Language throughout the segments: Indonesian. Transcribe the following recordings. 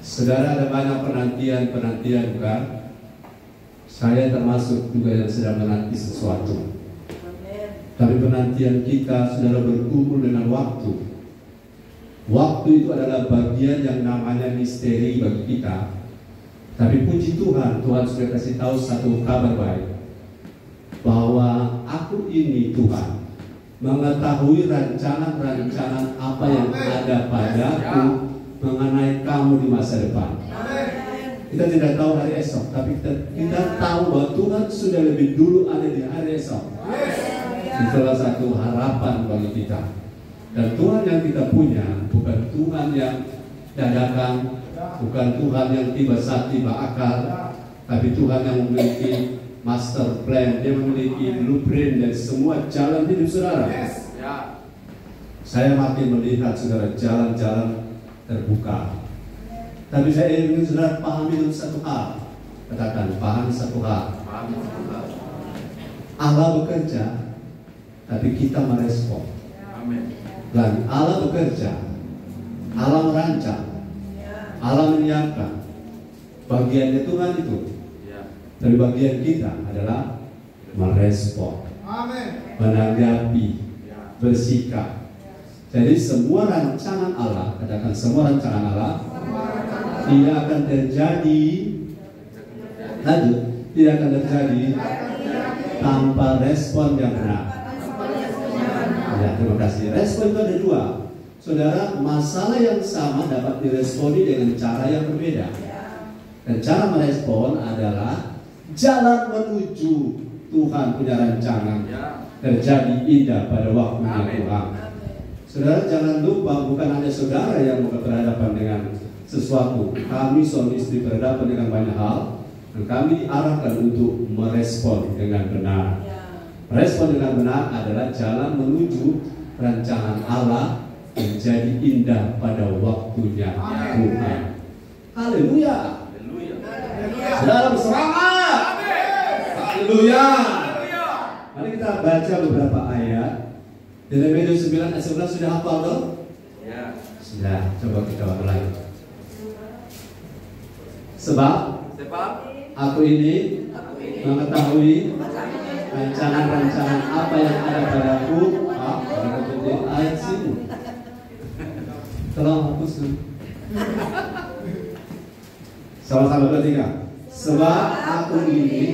Saudara, ada banyak penantian bukan? Saya termasuk juga yang sedang menanti sesuatu. Tapi penantian kita, saudara, berkumpul dengan waktu. Waktu itu adalah bagian yang namanya misteri bagi kita. Tapi puji Tuhan, Tuhan sudah kasih tahu satu kabar baik, bahwa aku ini Tuhan mengetahui rancangan-rancangan apa yang ada padaku mengenai kamu di masa depan. Kita tidak tahu hari esok, tapi kita tahu bahwa Tuhan sudah lebih dulu ada di hari esok. Itulah satu harapan bagi kita. Dan Tuhan yang kita punya bukan Tuhan yang dadakan, bukan Tuhan yang tiba-tiba akal, tapi Tuhan yang memiliki master plan. Dia memiliki blueprint dan semua jalan hidup saudara. Saya makin melihat saudara jalan-jalan terbuka. Tapi saya ingin saudara pahami satu hal. Katakan, pahami satu hal. Allah bekerja, tapi kita merespon. Dan Allah bekerja, Allah merancang, Allah menyiapkan. Bagiannya Tuhan itu. Dari bagian kita adalah merespon, menanggapi, bersikap. Jadi semua rancangan Allah, katakan semua rancangan Allah, tidak akan terjadi, tidak akan terjadi tanpa respon yang benar. Ya, terima kasih. Respon itu ada dua. Saudara, masalah yang sama dapat diresponi dengan cara yang berbeda. Dan cara merespon adalah jalan menuju Tuhan punya rancangan terjadi indah pada waktunya Tuhan. Saudara, jangan lupa bukan hanya saudara yang berhadapan dengan sesuatu. Kami suami istri berhadapan dengan banyak hal, dan kami diarahkan untuk merespon dengan benar. Respon dengan benar adalah jalan menuju rancangan Allah menjadi indah pada waktunya Tuhan. Haleluya. Saudara bersemangat. Haleluya. Mari kita baca beberapa ayat. Yeremia 9 ayat 11 sudah hafal dong? Ya. Sudah, coba kita mulai. Sebab aku ini mengetahui rancangan-rancangan apa yang ada padaku. Ayat sini. Tolong hapus. Sama-sama bertiga. Sebab aku ini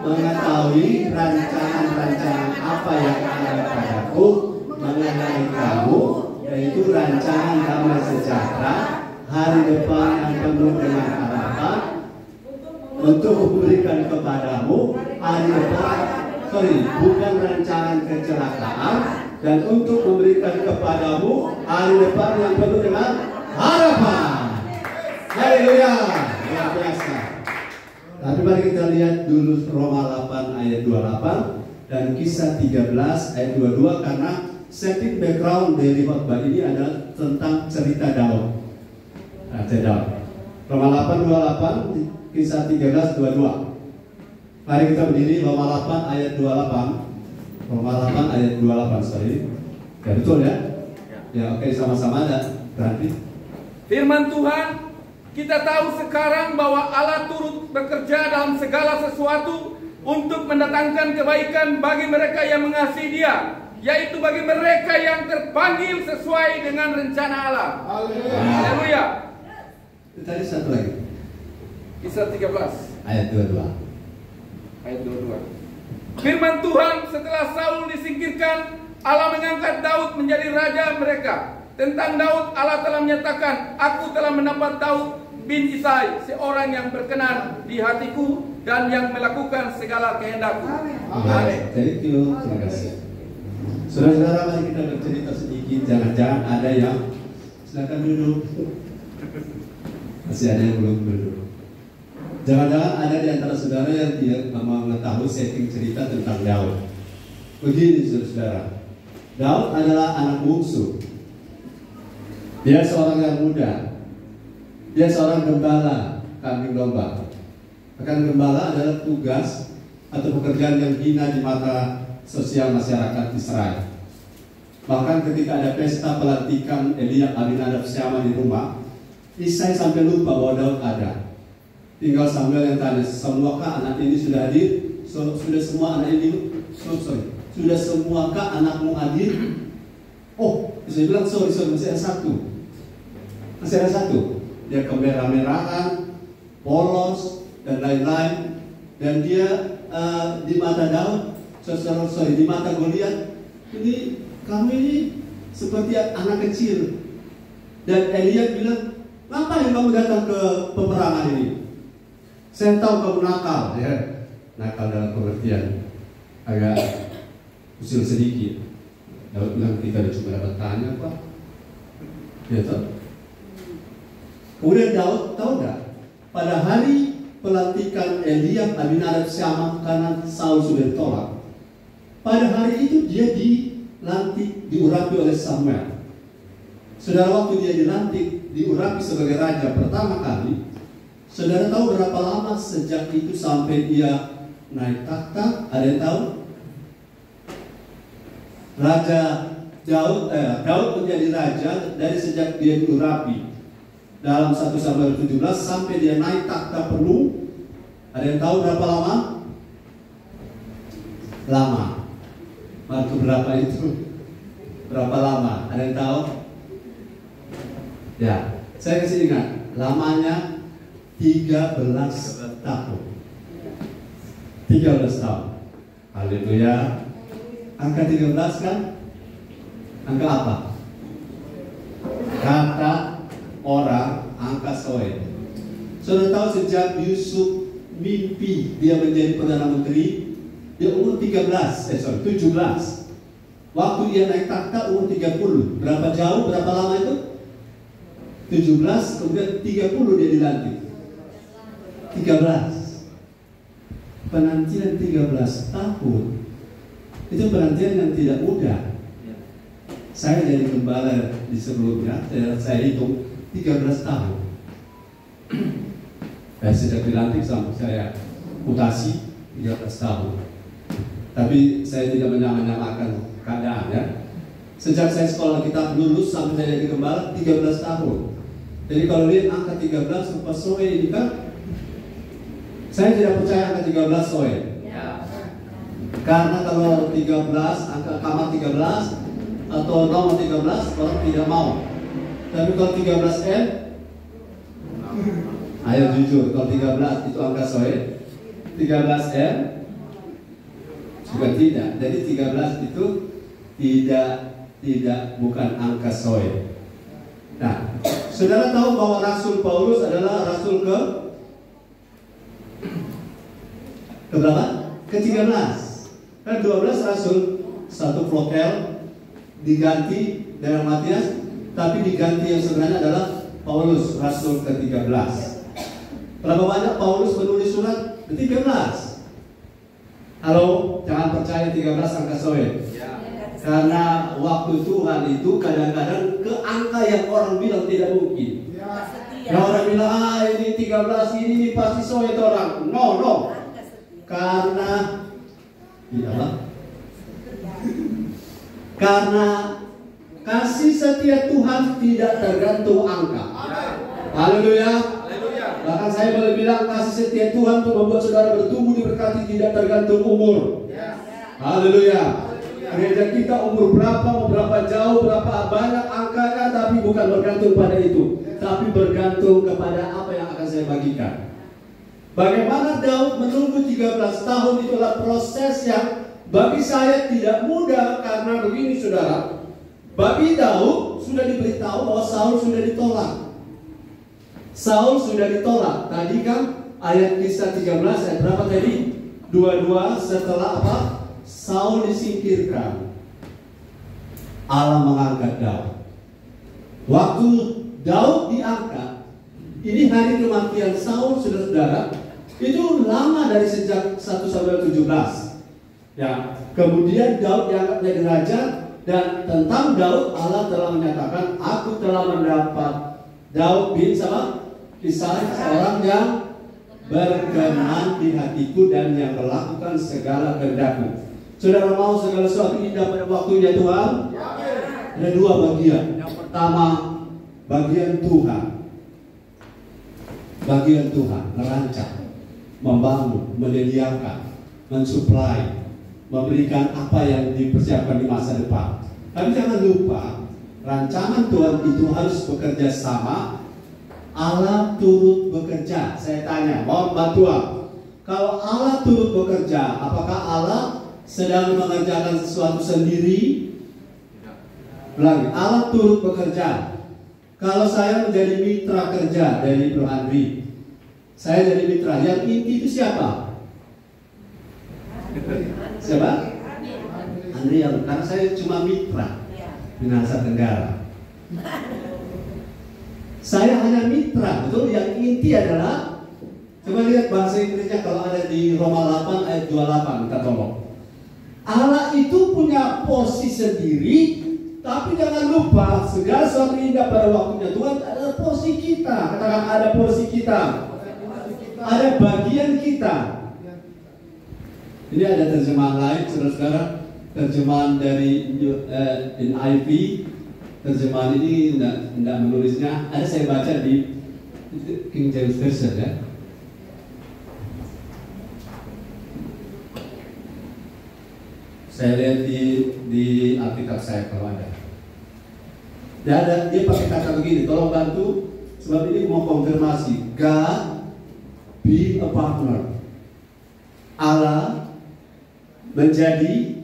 mengetahui rancangan-rancangan apa yang ada padaku mengenai kamu, yaitu rancangan damai sejahtera, hari depan yang penuh dengan harapan, untuk memberikan kepadamu hari depan, bukan rancangan kecelakaan, dan untuk memberikan kepadamu hari depan yang penuh dengan harapan. Haleluya, luar biasa. Tapi mari kita lihat dulu Roma 8 ayat 28 dan Kisah 13 ayat 22, karena setting background dari khotbah ini adalah tentang cerita Daud. Roma 8 28, Kisah 13 22. Mari kita berdiri. Roma 8 ayat 28. Roma 8 ayat 28, sorry. Ya betul ya? Ya oke, sama-sama ada. Berarti firman Tuhan, kita tahu sekarang bahwa Allah turut bekerja dalam segala sesuatu untuk mendatangkan kebaikan bagi mereka yang mengasihi Dia, yaitu bagi mereka yang terpanggil sesuai dengan rencana Allah. Haleluya. Tadi satu lagi. Kisah 13 ayat 22. Ayat 22. Firman Tuhan, setelah Saul disingkirkan, Allah mengangkat Daud menjadi raja mereka. Tentang Daud, Allah telah menyatakan, aku telah mendapat Daud bin Isai, seorang yang berkenan di hatiku dan yang melakukan segala kehendakku. Amin. Thank you. Terima kasih. Saudara-saudara, mari kita bercerita sedikit. Jangan-jangan ada yang, silakan duduk. Masih ada yang belum duduk. Jangan-jangan ada di antara saudara yang tidak mengetahui setting cerita tentang Daud. Begini saudara, Daud adalah anak bungsu. Dia seorang yang muda. Dia seorang gembala kambing domba. Akan gembala adalah tugas atau pekerjaan yang hina di mata sosial masyarakat Israel. Bahkan ketika ada pesta pelantikan Eliab Abinadab Syama di rumah, Isai sampai lupa bahwa Daud ada. Tinggal Samuel yang tanya, semuakah anak ini sudah hadir? Sudah semua anak ini? Sudah semuakah anakmu hadir? Oh, saya bilang sorry, masih ada satu. Masih ada satu. Dia kemerah-merahan, polos, dan lain-lain. Dan dia di mata Daud, di mata Goliat, ini kamu ini seperti anak kecil. Dan Elia bilang, ngapain kamu datang ke peperangan ini? Saya tahu kamu nakal, ya. Nakal dalam pengertian agak usil sedikit. Daud bilang, kita cuma dapat tanya, Pak. Ya tahu. Kemudian Daud tahu nggak? Pada hari pelantikan Eliab, Abinadab, Syama karena Saul sudah ditolak. Pada hari itu dia dilantik, diurapi oleh Samuel. Saudara, waktu dia dilantik, diurapi sebagai raja pertama kali, saudara tahu berapa lama sejak itu sampai dia naik takhta? Ada yang tahu? Daud menjadi raja dari sejak dia diurapi dalam 1 Samuel 17 sampai dia naik takhta penuh. Ada yang tahu berapa lama? Lama. Waktu berapa itu? Berapa lama? Ada yang tahu? Ya, saya kasih ingat, lamanya 13 tahun. 13 tahun. Haleluya. Angka 13 kan? Angka apa? Kata orang angka soe. Sudah tahu sejak Yusuf mimpi dia menjadi Perdana Menteri, dia umur 17. Waktu dia naik takhta umur 30. Berapa jauh, berapa lama itu? 17, kemudian 30 dia dilantik. 13. Penantian 13 tahun. Itu penantian yang tidak mudah. Saya jadi gembala di sebelumnya, saya hitung 13 tahun. Sejak dilantik sampai saya mutasi 13 tahun. Tapi saya tidak menyamakan keadaan, ya. Sejak saya sekolah kitab lulus sampai saya jadi gembala 13 tahun. Jadi kalau lihat angka 13 rupa soe ini kan, saya tidak percaya angka 13 soe. Karena kalau 13, angka kamar 13 atau nomor 13 orang tidak mau. Tapi kalau 13M, ayo jujur, kalau 13 itu angka soe, 13M juga tidak. Jadi 13 itu tidak bukan angka soe. Nah, saudara tahu bahwa Rasul Paulus adalah rasul ke berapa? Ke-13. Kan 12 rasul, satu flokel diganti dengan Matias, tapi diganti yang sebenarnya adalah Paulus, rasul ke-13. Berapa banyak Paulus menulis surat? Ke-13. Halo, jangan percaya 13 angka soe. Karena waktu Tuhan itu kadang-kadang ke angka yang orang bilang tidak mungkin. Yang orang bilang, ini 13 ini pasti soe itu orang. No. Karena karena kasih setia Tuhan tidak tergantung angka. Haleluya. Bahkan saya boleh bilang kasih setia Tuhan untuk membuat saudara bertumbuh diberkati tidak tergantung umur. Haleluya. Gereja kita umur berapa, mau berapa jauh, berapa banyak angkanya, tapi bukan bergantung pada itu, tapi bergantung kepada apa yang akan saya bagikan. Bagaimana Daud menunggu 13 tahun itulah proses yang bagi saya tidak mudah, karena begini saudara. Bagi Daud sudah diberitahu bahwa Saul sudah ditolak. Saul sudah ditolak. Tadi kan ayat kisah 13 ayat berapa tadi? 22 setelah apa? Saul disingkirkan, Allah mengangkat Daud. Waktu Daud diangkat, ini hari kematian Saul, saudara-saudara, itu lama dari sejak 1 Samuel 17. Ya, kemudian Daud diangkat menjadi raja, dan tentang Daud Allah telah menyatakan, aku telah mendapat Daud bin Isai, seorang yang berkenan di hatiku dan yang melakukan segala kehendakku. Saudara mau segala sesuatu indah pada waktunya Tuhan? Ada dua bagian. Yang pertama, bagian Tuhan. bagian Tuhan, merancang, membangun, menyediakan, mensuplai, memberikan apa yang dipersiapkan di masa depan. Tapi jangan lupa, rancangan Tuhan itu harus bekerja sama. Allah turut bekerja. Saya tanya, mohon bantuan. Kalau Allah turut bekerja, apakah Allah sedang mengerjakan sesuatu sendiri? Lagi, Allah turut bekerja. Kalau saya menjadi mitra kerja dari Bro Andri, saya jadi mitra. Yang inti itu siapa? Siapa? Andri, yang karena saya cuma mitra di Nusa Tenggara. Saya hanya mitra, betul? Yang inti adalah, coba lihat bahasa Inggrisnya kalau ada di Roma 8 ayat 28, kita tolong. Allah itu punya porsi sendiri, tapi jangan lupa segala sesuatu indah pada waktunya. Tuhan ada porsi kita. Katakan ada porsi kita. Ada bagian kita. Ini ada terjemahan lain, saudara-saudara. Terjemahan dari NIV. Terjemahan ini tidak menulisnya. Ada saya baca di King James Version ya. Saya lihat di Alkitab saya kalau ada. Dia pakai kata begini, tolong bantu, sebab ini mau konfirmasi. God be a partner. Allah menjadi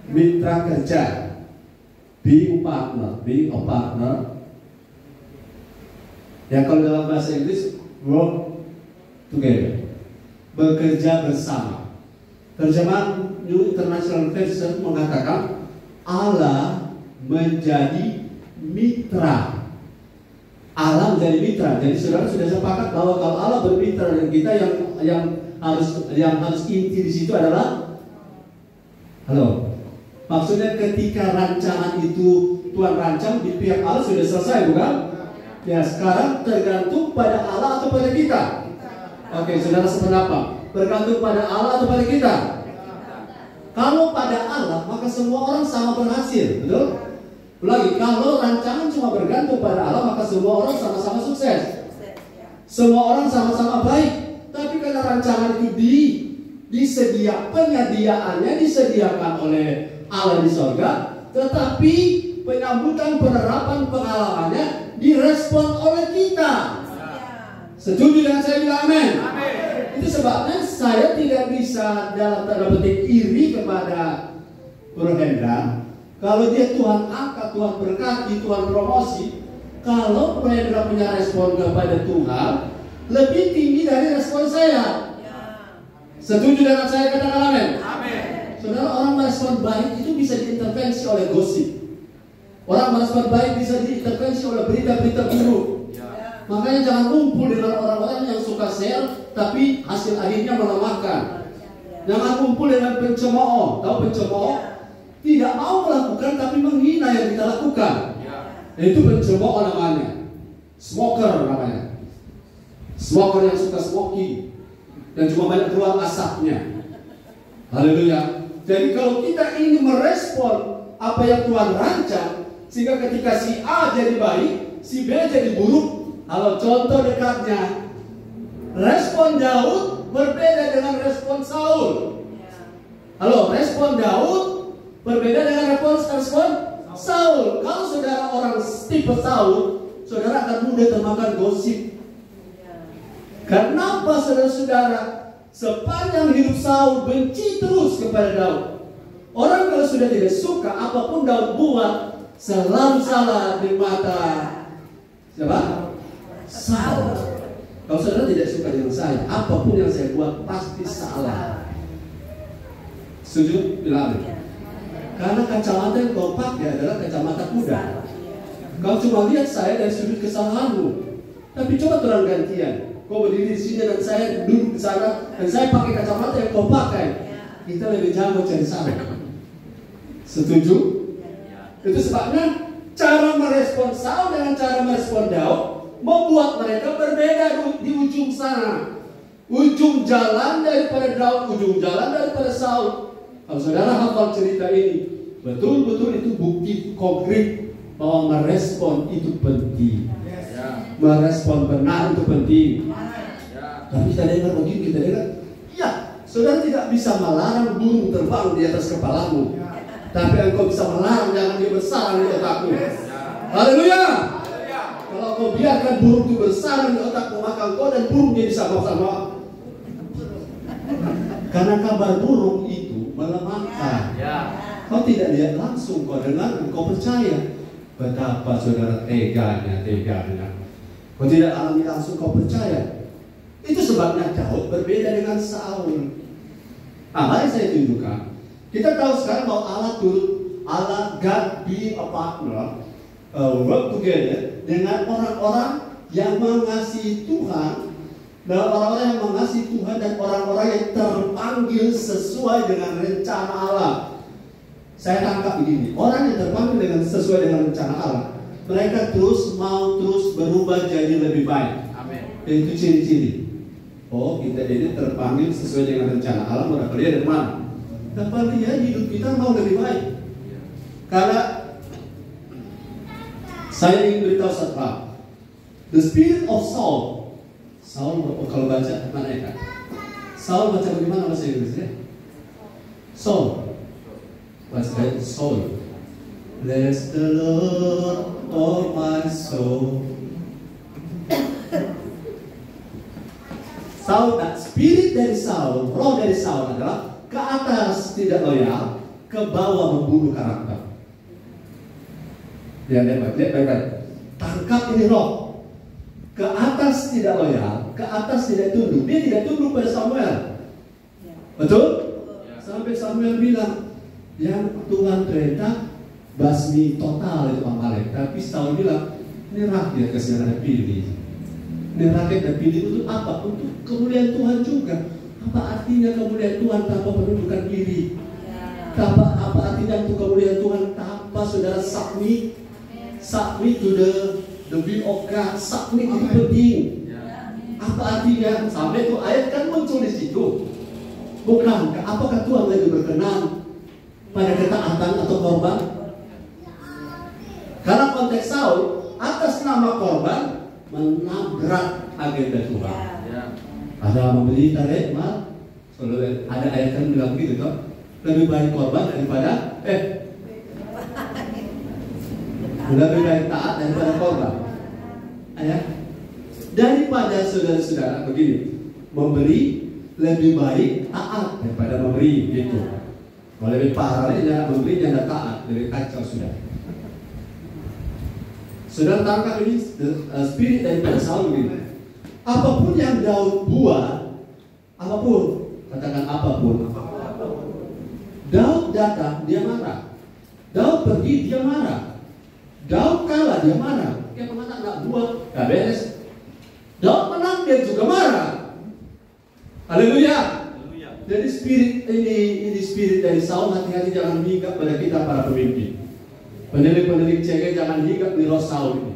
mitra kerja. Be a partner. Ya kalau dalam bahasa Inggris work together. Bekerja bersama. Terjemahan New International Version mengatakan Allah menjadi mitra. Allah menjadi mitra. Jadi saudara sudah sepakat bahwa kalau Allah bermitra dengan kita, yang harus inti di situ adalah, halo, maksudnya ketika rancangan itu Tuhan rancang di pihak Allah sudah selesai, bukan? Ya, sekarang tergantung pada Allah atau pada kita. Oke, saudara sependapat. Bergantung pada Allah atau pada kita? Kalau pada Allah, maka semua orang sama berhasil, betul? Lagi, kalau rancangan cuma bergantung pada Allah, maka semua orang sama-sama sukses. Semua orang sama-sama baik. Tapi karena rancangan itu penyediaannya disediakan oleh Allah di sorga, tetapi penyambutan, penerapan, pengalamannya direspon oleh kita. Setuju dengan saya bilang amin? Itu sebabnya saya tidak bisa dalam tanda petik iri kepada Bro Hendra. Kalau dia Tuhan angkat, Tuhan berkati, Tuhan promosi. Kalau Bro Hendra punya respon kepada Tuhan lebih tinggi dari respon saya. Setuju dengan saya, katakan amin? Saudara, orang merespon baik itu bisa diintervensi oleh gosip. Orang merespon baik bisa diintervensi oleh berita-berita buruk. Makanya jangan kumpul dengan orang-orang yang suka share tapi hasil akhirnya melemahkan. Jangan kumpul dengan pencemooh. Tahu pencemooh? Tidak mau melakukan tapi menghina yang kita lakukan. Itu pencemooh namanya. Smoker namanya. Smoker yang suka smoking dan cuma banyak keluar asapnya. Haleluya. Jadi kalau kita ingin merespon apa yang Tuhan rancang, sehingga ketika si A jadi baik, si B jadi buruk. Kalau contoh dekatnya, respon Daud berbeda dengan respon Saul. Halo, respon Daud berbeda dengan respon Saul. Kalau saudara orang tipe Saul, saudara akan mudah termakan gosip. Kenapa saudara-saudara sepanjang hidup Saul benci terus kepada Daud? Orang kalau sudah tidak suka apapun Daud buat, selalu salah di mata siapa? Saul. Kalau saudara tidak suka dengan saya, apapun yang saya buat pasti salah. Setuju? Bilang. Karena kacamata yang kau pakai adalah kacamata kuda. Kau cuma lihat saya dari sudut kesalahanmu. Tapi coba turun gantian. Kau berdiri di sini dan saya duduk di sana dan saya pakai kacamata yang kau pakai. Kita lebih jago cari salah. Setuju? Itu sebabnya cara merespon Saul dengan cara merespon Daud membuat mereka berbeda di ujung sana. Ujung jalan daripada Daud, ujung jalan daripada Saul. Kalau saudara hafal cerita ini, betul-betul itu bukti konkret bahwa merespon itu penting. merespon benar itu penting. Ya. Tapi kita dengar begini, kita dengar, ya, saudara tidak bisa melarang burung terbang di atas kepalamu, tapi engkau bisa melarang jangan dia bersarang di otakmu. Haleluya. Kalau kau biarkan burung itu bersarang di otakmu, maka engkau dan burung jadi sama-sama. Karena kabar burung itu melemahkan. Kau tidak lihat langsung, kau dengar, kau percaya. Betapa saudara teganya. Kau tidak alami langsung, kau percaya. Itu sebabnya Daud berbeda dengan Saul. Mari saya tunjukkan. Kita tahu sekarang bahwa Allah God be a partner, work together dengan orang-orang yang mengasihi Tuhan, dan orang-orang yang mengasihi Tuhan dan orang-orang yang terpanggil sesuai dengan rencana Allah. Saya tangkap begini, orang yang terpanggil dengan sesuai dengan rencana Allah, mereka mau terus berubah jadi lebih baik. Amin. Itu ciri-ciri. Oh, kita ini terpanggil sesuai dengan rencana Allah. Mereka lihat dari mana? Dapat lihat hidup kita mau lebih baik. Karena saya ingin beritahu satu hal. The spirit of Saul, kalau baca mana ya kan? Saul baca bagaimana bahasa Inggrisnya? Saul. Baca Saul. Bless the Lord, oh my soul. Saul, spirit dari Saul, roh dari Saul adalah ke atas tidak loyal, ke bawah membunuh karakter. Lihat baik-baik. Tangkap ini roh. Ke atas tidak loyal, ke atas tidak tunduk. Dia tidak tunduk pada Samuel. Betul? Sampai Samuel bilang, yang Tuhan perintah basmi total itu Amalek. Tapi Saul bilang, ini rakyat kasih ada pilih. Ini rakyat dan pilih untuk apa? Untuk kemuliaan Tuhan juga. Apa artinya kemuliaan Tuhan tanpa menundukkan diri? Apa artinya untuk kemuliaan Tuhan tanpa saudara submit to the will of God? Submit itu penting. Apa artinya? Sampai itu ayat kan muncul di situ. Bukan? Apakah Tuhan lagi berkenan pada ketaatan atau korban? Karena konteks Saul atas nama korban menabrak agenda Tuhan. Ada membeli tarik mal. Ada ayat kan bilang gitu toh. Lebih baik korban daripada lebih baik taat daripada korban. Ayat. Daripada saudara-saudara begini, memberi lebih baik taat daripada memberi gitu. Kalau lebih parahnya memberi jangan taat, lebih kacau sudah. Saudara tangkap ini spirit daripada Saul begini. Apapun yang Daud buat, apapun, katakan apapun. Daud datang, dia marah. Daud pergi, dia marah. Daud kalah, dia marah. Dia mengatakan nggak buat, nggak beres. Daud menang, dia juga marah. Haleluya. Jadi spirit ini spirit dari Saul, hati-hati jangan hinggap pada kita para pemimpin. Penilik cengeng jangan hinggap di roh Saul ini.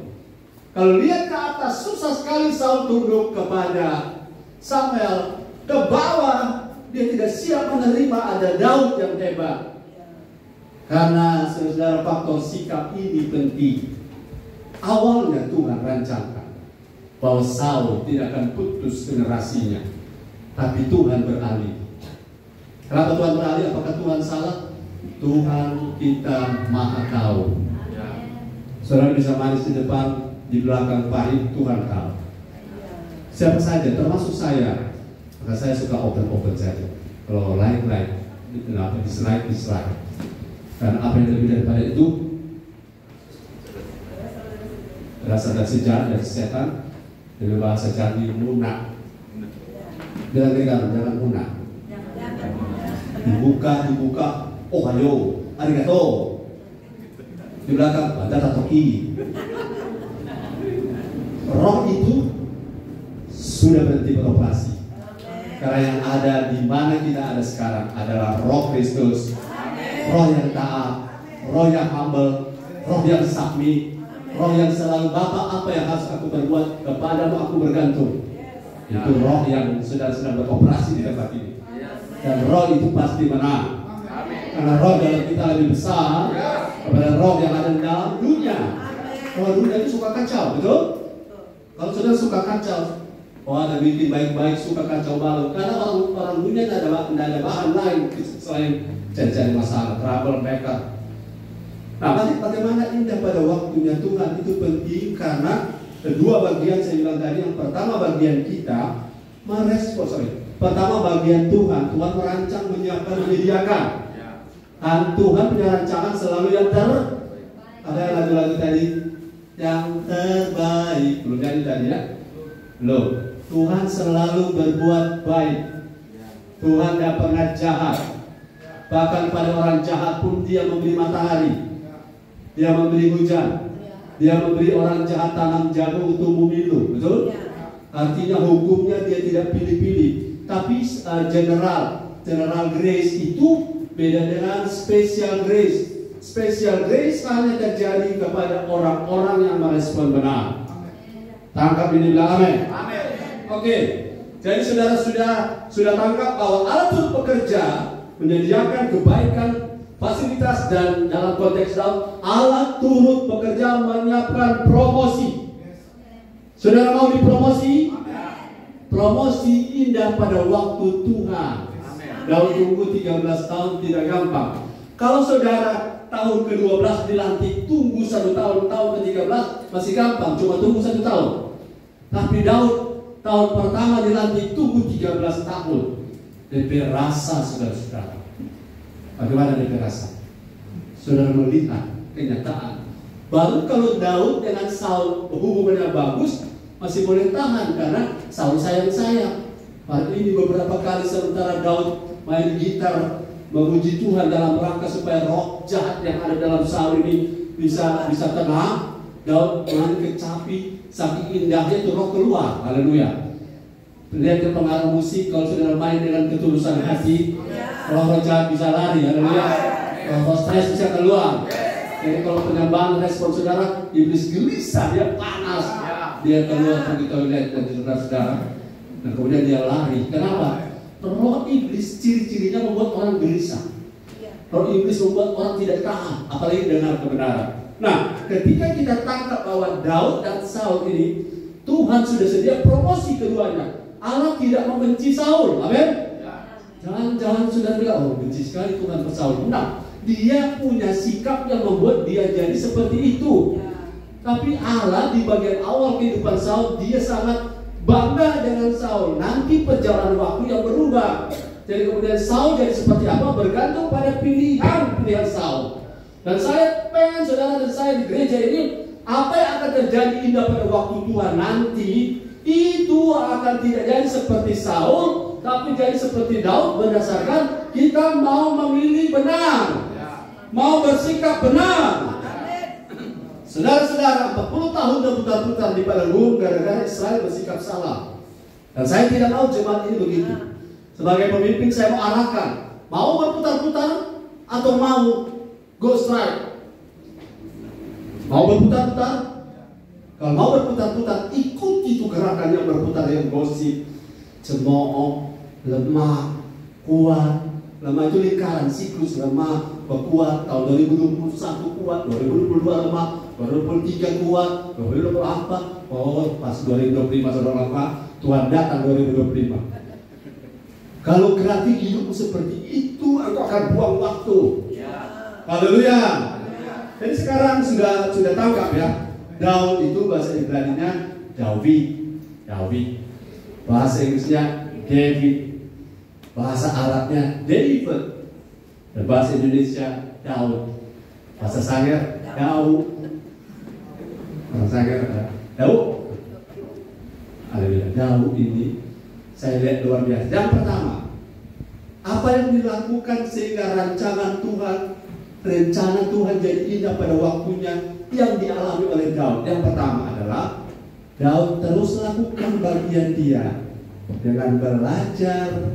Kalau lihat ke atas, susah sekali Saul tunduk kepada Samuel. Ke bawah, dia tidak siap menerima ada Daud yang hebat. Karena saudara faktor sikap ini penting. Awalnya Tuhan rancangkan bahwa Saul tidak akan putus generasinya. Tapi Tuhan beralih. Kenapa Tuhan beralih? Apakah Tuhan salah? Tuhan kita maha tahu. Saudara bisa manis di depan, di belakang pahit, Tuhan tahu. Siapa saja, termasuk saya. Maka saya suka open saja. Kalau lain, dislike. Dan apa yang lebih daripada itu, berasal dari sejarah, dari setan, dengan bahasa canggih munak. Jangan munak. Dibuka. Oh ayo, arigato. Di belakang ada tatoki. Roh itu sudah berhenti beroperasi. Karena yang ada di mana kita ada sekarang adalah Roh Kristus. Roh yang taat, roh yang humble, roh yang submit, roh yang selalu Bapak apa yang harus aku perbuat, kepadamu aku bergantung. Itu roh yang sedang beroperasi di tempat ini. Dan roh itu pasti menang. Karena roh dalam kita lebih besar daripada roh yang ada di dalam dunia. Roh dunia itu suka kacau, betul? Kalau saudara suka kacau, ada bikin baik-baik, suka kacau balau. Karena orang dunia tidak ada bahan lain selain cari masalah, trouble maker. Nah, bagaimana indah pada waktunya Tuhan itu penting karena kedua bagian saya bilang tadi. Yang pertama bagian kita merespon, pertama bagian Tuhan merancang, menyiapkan, menyediakan. Dan Tuhan punya rancangan selalu yang ada lagu-lagu tadi yang terbaik. Belum jadi tadi ya? Belum. Tuhan selalu berbuat baik. Tuhan tidak pernah jahat. Bahkan pada orang jahat pun Dia memberi matahari, Dia memberi hujan, Dia memberi orang jahat tanam jagung untuk tumbuh. Betul? Artinya hukumnya Dia tidak pilih-pilih. Tapi general grace itu beda dengan special grace. Special grace hanya terjadi kepada orang-orang yang merespon benar. Tangkap ini, bilang amin. Oke, jadi saudara sudah tangkap bahwa Allah turut bekerja menyediakan kebaikan, fasilitas, dan dalam konteks Daud, Allah turut bekerja menyiapkan promosi. Saudara mau dipromosi? Promosi indah pada waktu Tuhan. Daud tunggu 13 tahun tidak gampang. Kalau saudara tahun ke-12 dilantik, tunggu 1 tahun, tahun ke-13 masih gampang, cuma tunggu 1 tahun. Tapi Daud tahun pertama dilantik, tunggu 13 tahun. DP rasa, saudara-saudara. Bagaimana DP rasa? Saudara melihat kenyataan. Baru kalau Daud dengan Saul hubungannya bagus, masih boleh tahan karena Saul sayang-sayang. Hari ini beberapa kali sementara Daud main gitar memuji Tuhan dalam rangka supaya roh jahat yang ada dalam Saul ini bisa tenang, Daud main kecapi, saking indahnya itu roh keluar. Haleluya. Lihat ke pengaruh musik, kalau saudara main dengan ketulusan hati, roh jahat bisa lari. Haleluya. Roh stres bisa keluar. Jadi kalau penyembahan respon saudara, iblis gelisah, dia panas, dia keluar pergi toilet dan saudara-saudara, dan kemudian dia lari. Kenapa? Roh iblis ciri-cirinya membuat orang gelisah. Roh iblis membuat orang tidak tahan, apalagi dengar kebenaran. Nah, ketika kita tangkap bahwa Daud dan Saul ini, Tuhan sudah sedia promosi keduanya. Allah tidak membenci Saul, amin. Jangan sudah bilang, oh benci sekali Tuhan ke Saul. Nah, dia punya sikap yang membuat dia jadi seperti itu. Tapi Allah di bagian awal kehidupan Saul, dia sangat bangga dengan Saul. Nanti perjalanan waktu yang berubah. Jadi kemudian Saul jadi seperti apa bergantung pada pilihan Saul. Dan saya pengen saudara dan saya di gereja ini, apa yang akan terjadi indah pada waktu Tuhan nanti, itu akan tidak jadi seperti Saul, tapi jadi seperti Daud berdasarkan kita mau memilih benar, mau bersikap benar. Saudara-saudara, 40 tahun berputar-putar di padang gurun gara-gara Israel bersikap salah. Dan saya tidak mau jemaat ini begitu. Sebagai pemimpin saya mau arahkan, mau berputar-putar atau mau go strike. Mau berputar-putar? Kalau mau berputar-putar, ikuti itu gerakan yang berputar, yang gosip, cemooh, lemah, kuat. Lemah itu lingkaran siklus, lemah, berkuat. Tahun 2021 kuat, 2022 lemah, 2023 kuat, 2024. Oh, pas 2025 saudara lemah, Tuhan datang 2025. Kalau grafik hidupmu seperti itu, engkau akan buang waktu. Haleluya. Jadi sekarang sudah tangkap ya. Daud itu bahasa Ibraninya David. Bahasa Inggrisnya David. Bahasa Arabnya David. Dan bahasa Indonesia Daud. Bahasa Sangir Daud. Bahasa Sangir Daud. Haleluya. Daud ini saya lihat luar biasa. Yang pertama, apa yang dilakukan sehingga rencana Tuhan jadi indah pada waktunya yang dialami oleh Daud. Yang pertama adalah Daud terus lakukan bagian dia dengan belajar.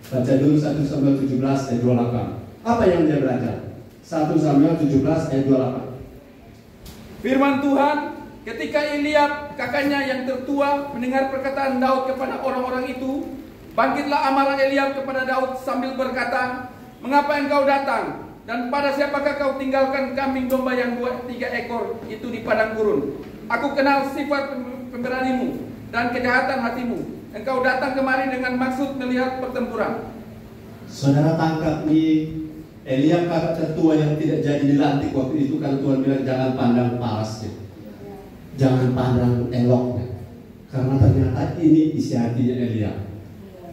Baca dulu 1 Samuel 17 ayat 28. Apa yang dia belajar? 1 Samuel 17 ayat 28. Firman Tuhan, ketika Eliab kakaknya yang tertua mendengar perkataan Daud kepada orang-orang itu, bangkitlah amarah Eliab kepada Daud sambil berkata, "Mengapa engkau datang? Dan pada siapakah kau tinggalkan kambing domba yang 2-3 ekor itu di padang gurun? Aku kenal sifat pemberanimu dan kejahatan hatimu. Engkau datang kemari dengan maksud melihat pertempuran. Saudara tangkap nih, Elia kakak tertua yang tidak jadi dilantik waktu itu, karena Tuhan bilang jangan pandang parasnya, jangan pandang eloknya, karena ternyata ini isi hatinya Elia.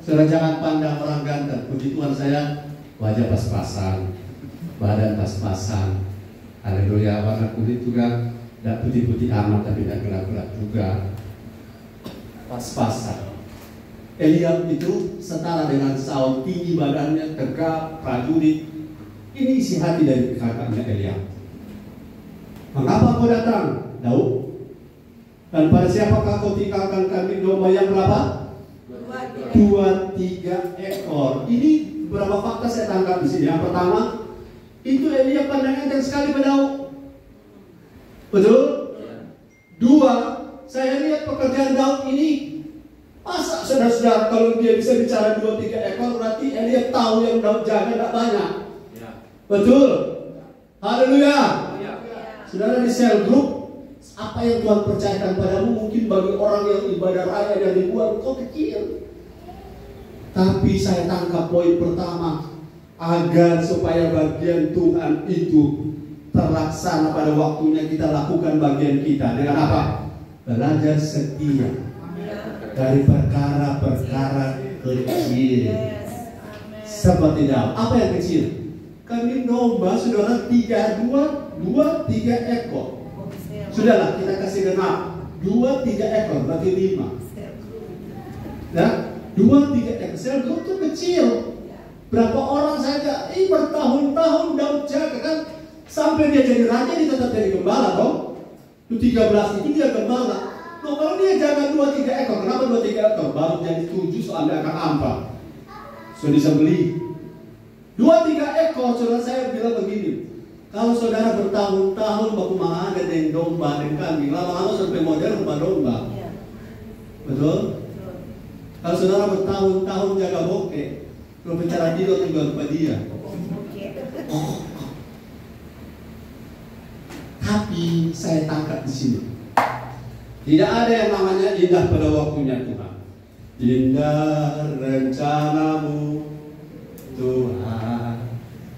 Saudara jangan pandang orang ganteng. Puji Tuhan, saya wajah pas-pasan, badan pas-pasan, haleluya, warna kulit juga tidak putih-putih amat tapi tidak gelap-gelap juga, pas-pasan. Eliab itu setara dengan Saul, tinggi badannya, tegap, prajurit. Ini isi hati dari kakaknya Eliab. Mengapa kau datang, Daud? Dan pada siapakah kau tinggalkan kambing domba yang berapa? 2-3 ekor. Ini beberapa fakta saya tangkap di sini. Yang pertama, itu Eliab pandangan yang sekali pada Daud. Betul? 2, saya lihat pekerjaan Daud ini. Masa saudara-saudara kalau dia bisa bicara 2-3 ekor, berarti Eliab tahu yang Daud jaga tidak banyak. Ya. Betul? Haleluya. Ya. Saudara di sel group, apa yang Tuhan percayakan padamu mungkin bagi orang yang ibadah raya dan ribuan kau kecil. Tapi saya tangkap poin pertama, agar supaya bagian Tuhan itu terlaksana pada waktunya, kita lakukan bagian kita dengan apa? Belajar setia dari perkara-perkara kecil. Seperti Daud. Apa yang kecil? Kambing domba, saudara, 3 ekor. Sudahlah, kita kasih genap 2-3 ekor, berarti 5. Ya, 2-3 ekor. Sel grup itu kecil. Berapa orang saja? Bertahun-tahun Daud jaga kan, sampai dia jadi raja, dia tetap jadi gembala dong. Itu 13 itu dia gembala. Nah, kalau dia jaga 2-3 ekor, kenapa 2-3 ekor? Baru jadi 7 soalnya akan ampak. Sudah bisa beli 2-3 ekor. Saudara, saya bilang begini, kalau saudara bertahun-tahun baku ada dengan domba dan kambing, lama-lama sampai modern rumah domba. Betul? Kalau saudara bertahun-tahun jaga bokeh, kalau bicara dia juga lupa dia. Tapi saya tangkap di sini, tidak ada yang namanya indah pada waktunya Tuhan. Indah rencanamu Tuhan.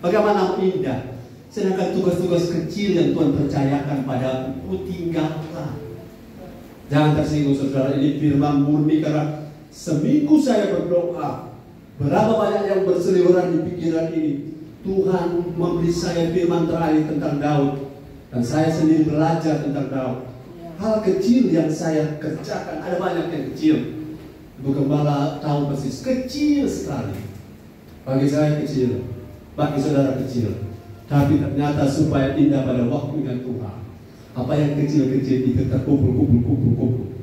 Bagaimana indah? Sedangkan tugas-tugas kecil yang Tuhan percayakan padaku, tinggalkan. Jangan tersinggung saudara, ini firman murni, karena seminggu saya berdoa, berapa banyak yang berseliweran di pikiran ini. Tuhan memberi saya firman terakhir tentang Daud, dan saya sendiri belajar tentang Daud. Hal kecil yang saya kerjakan, ada banyak yang kecil. Ibu Gembala tahu persis, kecil sekali. Bagi saya kecil, bagi saudara kecil. Tapi ternyata supaya indah pada waktunya Tuhan, apa yang kecil-kecil itu terkumpul.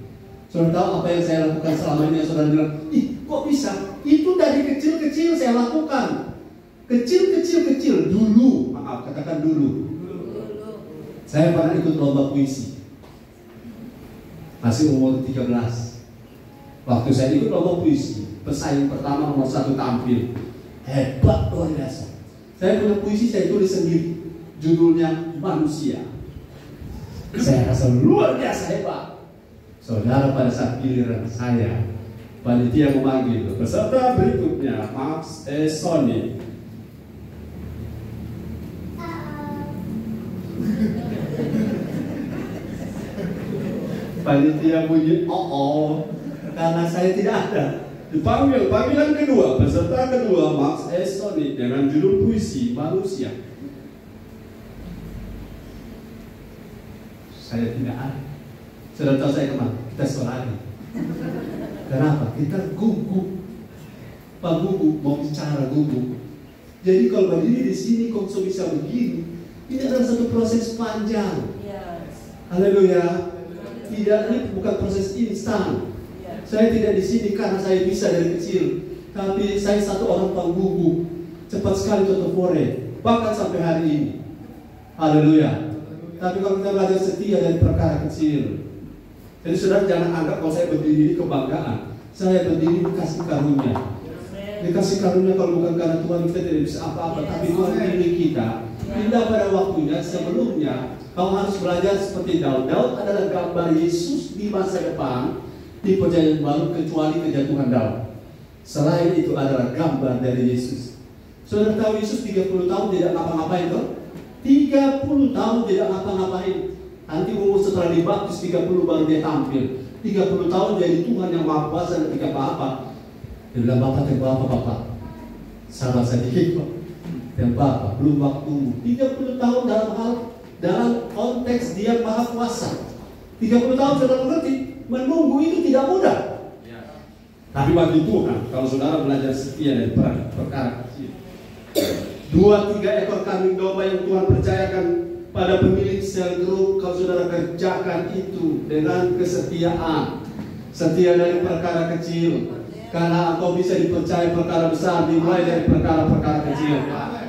Saudara tahu apa yang saya lakukan selama ini? Saudara bilang, kok bisa? Itu dari kecil-kecil saya lakukan. Kecil-kecil dulu, maaf katakan dulu. Saya pernah ikut lomba puisi. Masih umur 13. Waktu saya ikut lomba puisi, pesaing pertama nomor 1 tampil. Hebat, luar biasa. Saya punya puisi, saya tulis sendiri. Judulnya Manusia. Saya rasa luar biasa hebat. Saudara, pada saat giliran saya, panitia memanggil peserta berikutnya, Max Sony. Panitia bunyi karena saya tidak ada. Dipanggil panggilan kedua, peserta kedua Max Sony dengan judul puisi Manusia. Saya tidak ada. Sudah tahu saya kemana? Kita sekolahnya. Kenapa? Kita gugup. Pak gugup, mau bicara gugup. Jadi kalau berdiri di sini kok bisa begini, ini adalah satu proses panjang. Haleluya. Tidak, ini bukan proses instan. Saya tidak di sini karena saya bisa dari kecil, tapi saya satu orang panggugu, cepat sekali tutup fore, bahkan sampai hari ini. Haleluya. Tapi kalau kita belajar setia dari perkara kecil, jadi saudara jangan anggap kalau saya berdiri ini kebanggaan. Saya berdiri dikasih karunia. Dikasih karunia kalau bukan karena Tuhan kita tidak bisa apa-apa, tapi Tuhan pilih kita. Pindah pada waktunya. Sebelumnya kau harus belajar seperti Daud. Daud adalah gambar Yesus di masa depan di perjanjian baru, kecuali kejatuhan Daud. Selain itu adalah gambar dari Yesus. Saudara tahu Yesus 30 tahun tidak ngapa-ngapain tuh? 30 tahun tidak ngapa-ngapain. Nanti umur setelah dibaptis 30 baru dia tampil. 30 tahun jadi Tuhan yang Maha Kuasa dan tidak apa-apa. Dia bilang, Bapak tempo apa Bapak? Sabar sedikit Pak. Tempo apa? Belum waktu. 30 tahun dalam konteks dia Maha Kuasa. 30 tahun sudah mengerti. Menunggu itu tidak mudah. Tapi bagi Tuhan, kalau saudara belajar setia dari perkara kecil, 2-3 ekor kambing domba yang Tuhan percayakan pada pemilik sel grup, kalau saudara kerjakan itu dengan kesetiaan, setia dari perkara kecil, karena engkau bisa dipercaya perkara besar dimulai dari perkara-perkara kecil.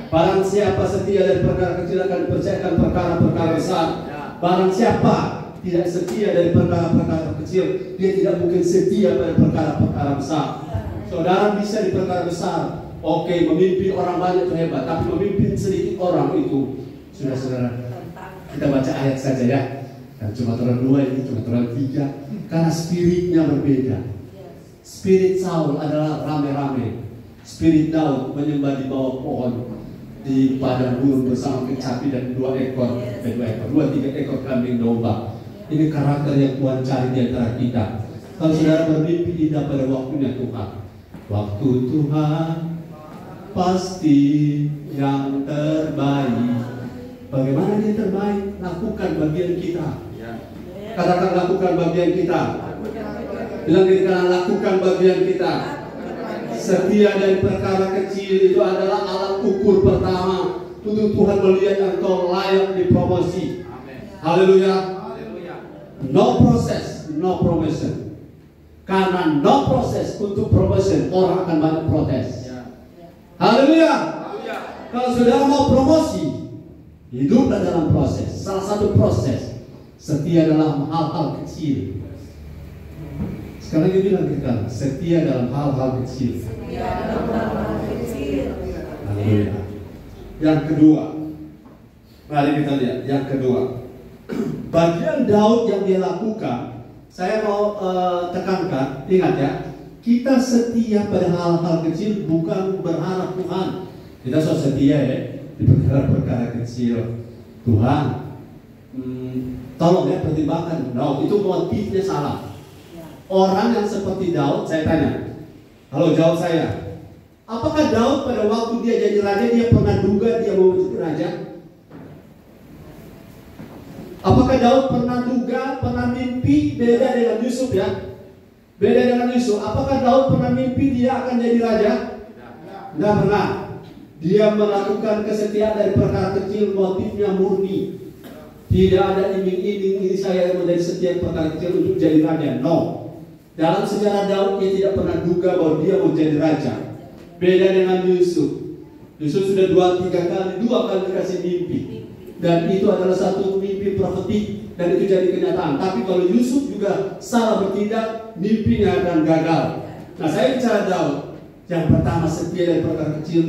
Barang siapa setia dari perkara kecil akan dipercayakan perkara-perkara besar. Barang siapa tidak setia dari perkara-perkara kecil, dia tidak mungkin setia pada perkara-perkara besar. Saudara bisa di perkara besar, oke, memimpin orang banyak itu hebat, tapi memimpin sedikit orang itu sudah saudara. Kita baca ayat saja ya. Dan cuma turun 2 ini, cuma turun 3, karena spiritnya berbeda. Spirit Saul adalah rame-rame. Spirit Daud menyembah di bawah pohon di padang gurun bersama kecapi dan 2-3 ekor kambing domba. Ini karakter yang Tuhan cari di antara kita. Kalau saudara bermimpi indah pada waktunya Tuhan, waktu Tuhan pasti yang terbaik. Bagaimana dia terbaik? Lakukan bagian kita. Katakan lakukan bagian kita. Bilang dirikan lakukan bagian kita. Setia dari perkara kecil itu adalah alat ukur pertama untuk Tuhan melihat engkau layak dipromosi. Haleluya. No process, no promotion. Karena no proses untuk promotion, orang akan banyak protes. Haleluya. Kalau saudara mau promosi, hiduplah dalam proses. Salah satu proses setia dalam hal-hal kecil. Sekali lagi bilang kita setia dalam hal-hal kecil. Haleluya. Yang kedua, mari kita lihat yang kedua. Bagian Daud yang dia lakukan, saya mau tekankan, ingat ya, kita setia pada hal-hal kecil, bukan berharap Tuhan. Kita so setia ya di perkara-perkara kecil. Tuhan, tolong ya pertimbangkan. No, itu motifnya salah. Orang yang seperti Daud, saya tanya, halo jawab saya, apakah Daud pada waktu dia jadi raja, dia pernah duga dia mau menjadi raja? Apakah Daud pernah duga, pernah mimpi? Beda dengan Yusuf ya. Beda dengan Yusuf. Apakah Daud pernah mimpi dia akan jadi raja? Tidak pernah. Dia melakukan kesetiaan dari perkara kecil, motifnya murni. Tidak ada iming-iming ini saya menjadi setia perkara kecil untuk jadi raja. No. Dalam sejarah Daud dia tidak pernah duga bahwa dia mau jadi raja. Beda dengan Yusuf. Yusuf sudah 2-3 kali dikasih mimpi. Dan itu adalah satu mimpi profetik dan itu jadi kenyataan. Tapi kalau Yusuf juga salah bertindak, mimpinya akan gagal. Nah, saya bicara Daud. Yang pertama setia dari perkara kecil,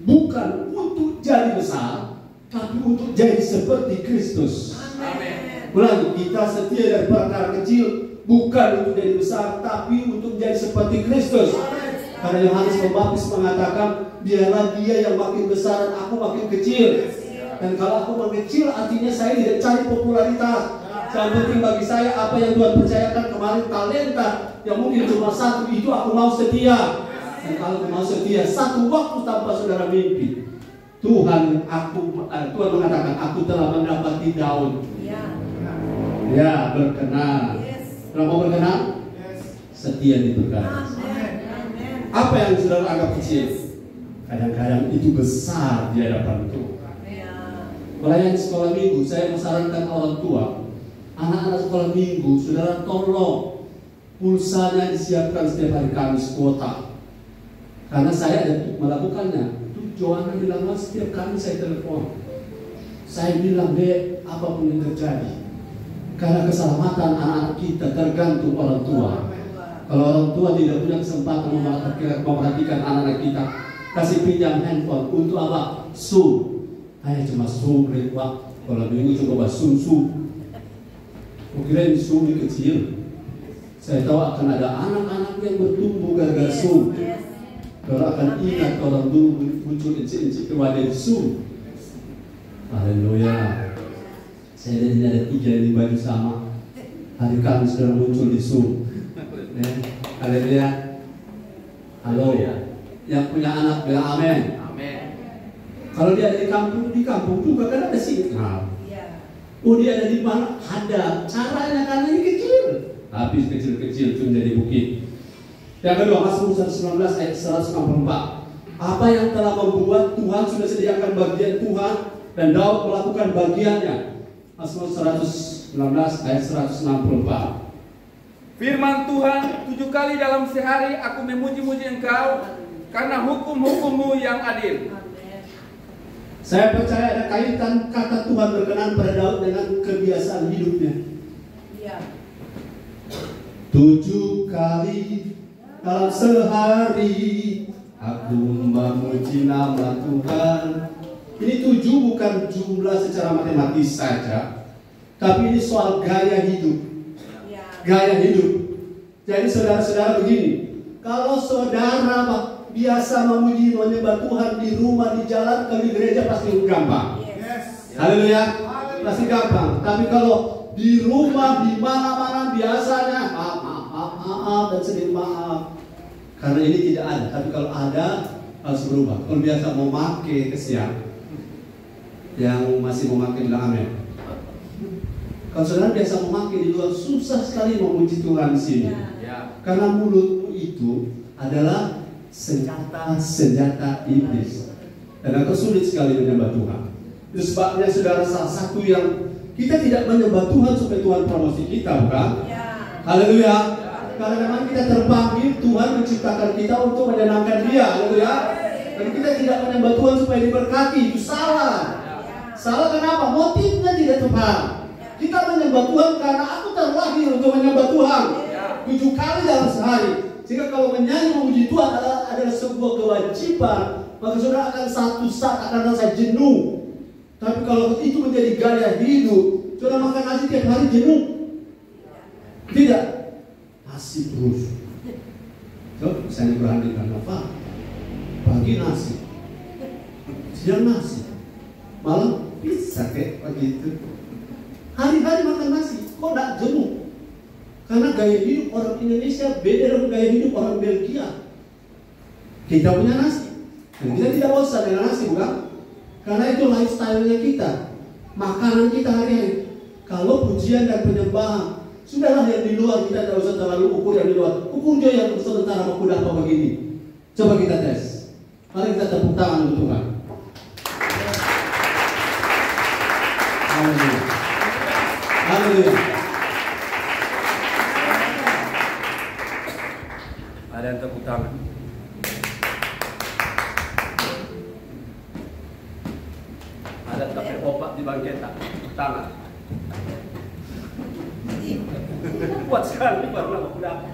bukan untuk jadi besar, tapi untuk jadi seperti Kristus. Ulangi, kita setia dari perkara kecil, bukan untuk jadi besar, tapi untuk jadi seperti Kristus. Karena Yohanes Pembaptis mengatakan, biarlah dia yang makin besar dan aku makin kecil. Dan kalau aku mengecil, artinya saya tidak cari popularitas. Yang penting bagi saya apa yang Tuhan percayakan kemarin, talenta yang mungkin cuma 1, itu aku mau setia. Dan kalau aku mau setia, satu waktu tanpa saudara mimpi, Tuhan mengatakan, aku telah mendapati Daud. Ya, berkenan. Kenapa berkenan? Setia di perkara. Apa yang saudara anggap kecil, kadang-kadang itu besar di hadapan Tuhan. Pelayan sekolah minggu, saya menyarankan orang tua, anak-anak sekolah minggu, saudara tolong pulsanya disiapkan setiap hari Kamis kuota. Karena saya ada melakukannya. Joanna bilang, Mas, setiap kali saya telepon, saya bilang, Dek, apapun yang terjadi, karena keselamatan anak-anak kita tergantung orang tua. Kalau orang tua tidak punya kesempatan memperhatikan anak-anak kita, kasih pinjam handphone untuk apa? Zoom. Cuma Zoom lewat. Kalau minggu coba Zoom. Kira Zoom ini kecil. Saya tahu akan ada anak-anak yang bertumbuh gara-gara Zoom. Kalau akan ingat orang dulu muncul encik-encik kepada Zoom. Haleluya. Saya lihat ini ada 3 yang baju sama. Hari Kamis sudah muncul di Zoom. Haleluya. Halo ya. Yang punya anak bilang amin. Amin. Kalau dia ada di kampung juga kan ada signal. Oh dia ada di mana? Ada. Caranya karena ini kecil. Tapi kecil-kecil itu menjadi bukit. Yang kedua, Mazmur 119 ayat 164. Apa yang telah membuat Tuhan sudah sediakan bagian Tuhan dan Daud melakukan bagiannya. Mazmur 119 ayat 164. Firman Tuhan, 7 kali dalam sehari aku memuji-muji Engkau karena hukum-hukum-Mu yang adil. Saya percaya ada kaitan kata Tuhan berkenan pada Daud dengan kebiasaan hidupnya. 7 kali dalam sehari aku memuji nama Tuhan. Ini 7 bukan jumlah secara matematis saja, tapi ini soal gaya hidup. Gaya hidup. Jadi saudara-saudara begini, kalau saudara biasa memuji menyembah Tuhan di rumah, di jalan, ke gereja pasti gampang. Haleluya. Pasti gampang. Tapi kalau di rumah, di mana-mana biasanya maaf dan sedih maaf. Karena ini tidak ada. Tapi kalau ada harus berubah. Kalau biasa mau pakai kesian, yang masih mau pakai bilang amin. Kalau saudara biasa memakai di luar, susah sekali memuji Tuhan di sini. Karena mulutmu itu adalah senjata iblis. Dan aku sulit sekali menyembah Tuhan. Itu sebabnya saudara salah satu yang kita tidak menyembah Tuhan supaya Tuhan promosi kita, bukan? Haleluya. Karena memang kita terpanggil Tuhan menciptakan kita untuk menyenangkan Dia. Haleluya. Dan kita tidak menyembah Tuhan supaya diberkati. Itu salah. Salah kenapa? Motifnya tidak tepat. Kita menyembah Tuhan karena aku terlahir untuk menyembah Tuhan 7 kali dalam sehari. Sehingga kalau menyanyi memuji Tuhan adalah sebuah kewajiban, maka saudara akan satu saat akan rasa jenuh. Tapi kalau itu menjadi gaya hidup, saudara makan nasi tiap hari jenuh? Tidak. Nasi terus. So, saya berhentikan apa? Pagi nasi, siang nasi, malam bisa kayak begitu. Hari-hari makan nasi, kok tidak jenuh? Karena gaya hidup orang Indonesia beda dengan gaya hidup orang Belgia. Kita punya nasi, dan kita tidak bosan dengan nasi, bukan? Karena itu lifestyle-nya kita, makanan kita hari-hari. Kalau pujian dan penyembahan, sudahlah yang di luar kita tidak usah terlalu ukur yang di luar. Ukur juga yang sementara aku dapat begini. Coba kita tes. Mari kita tepuk tangan untuk Tuhan. Haleluya. Haleluya. Ada yang tepuk tangan. Ada tapi obat di bangketa. Tepuk tangan. Kuat sekali baru aku dapat.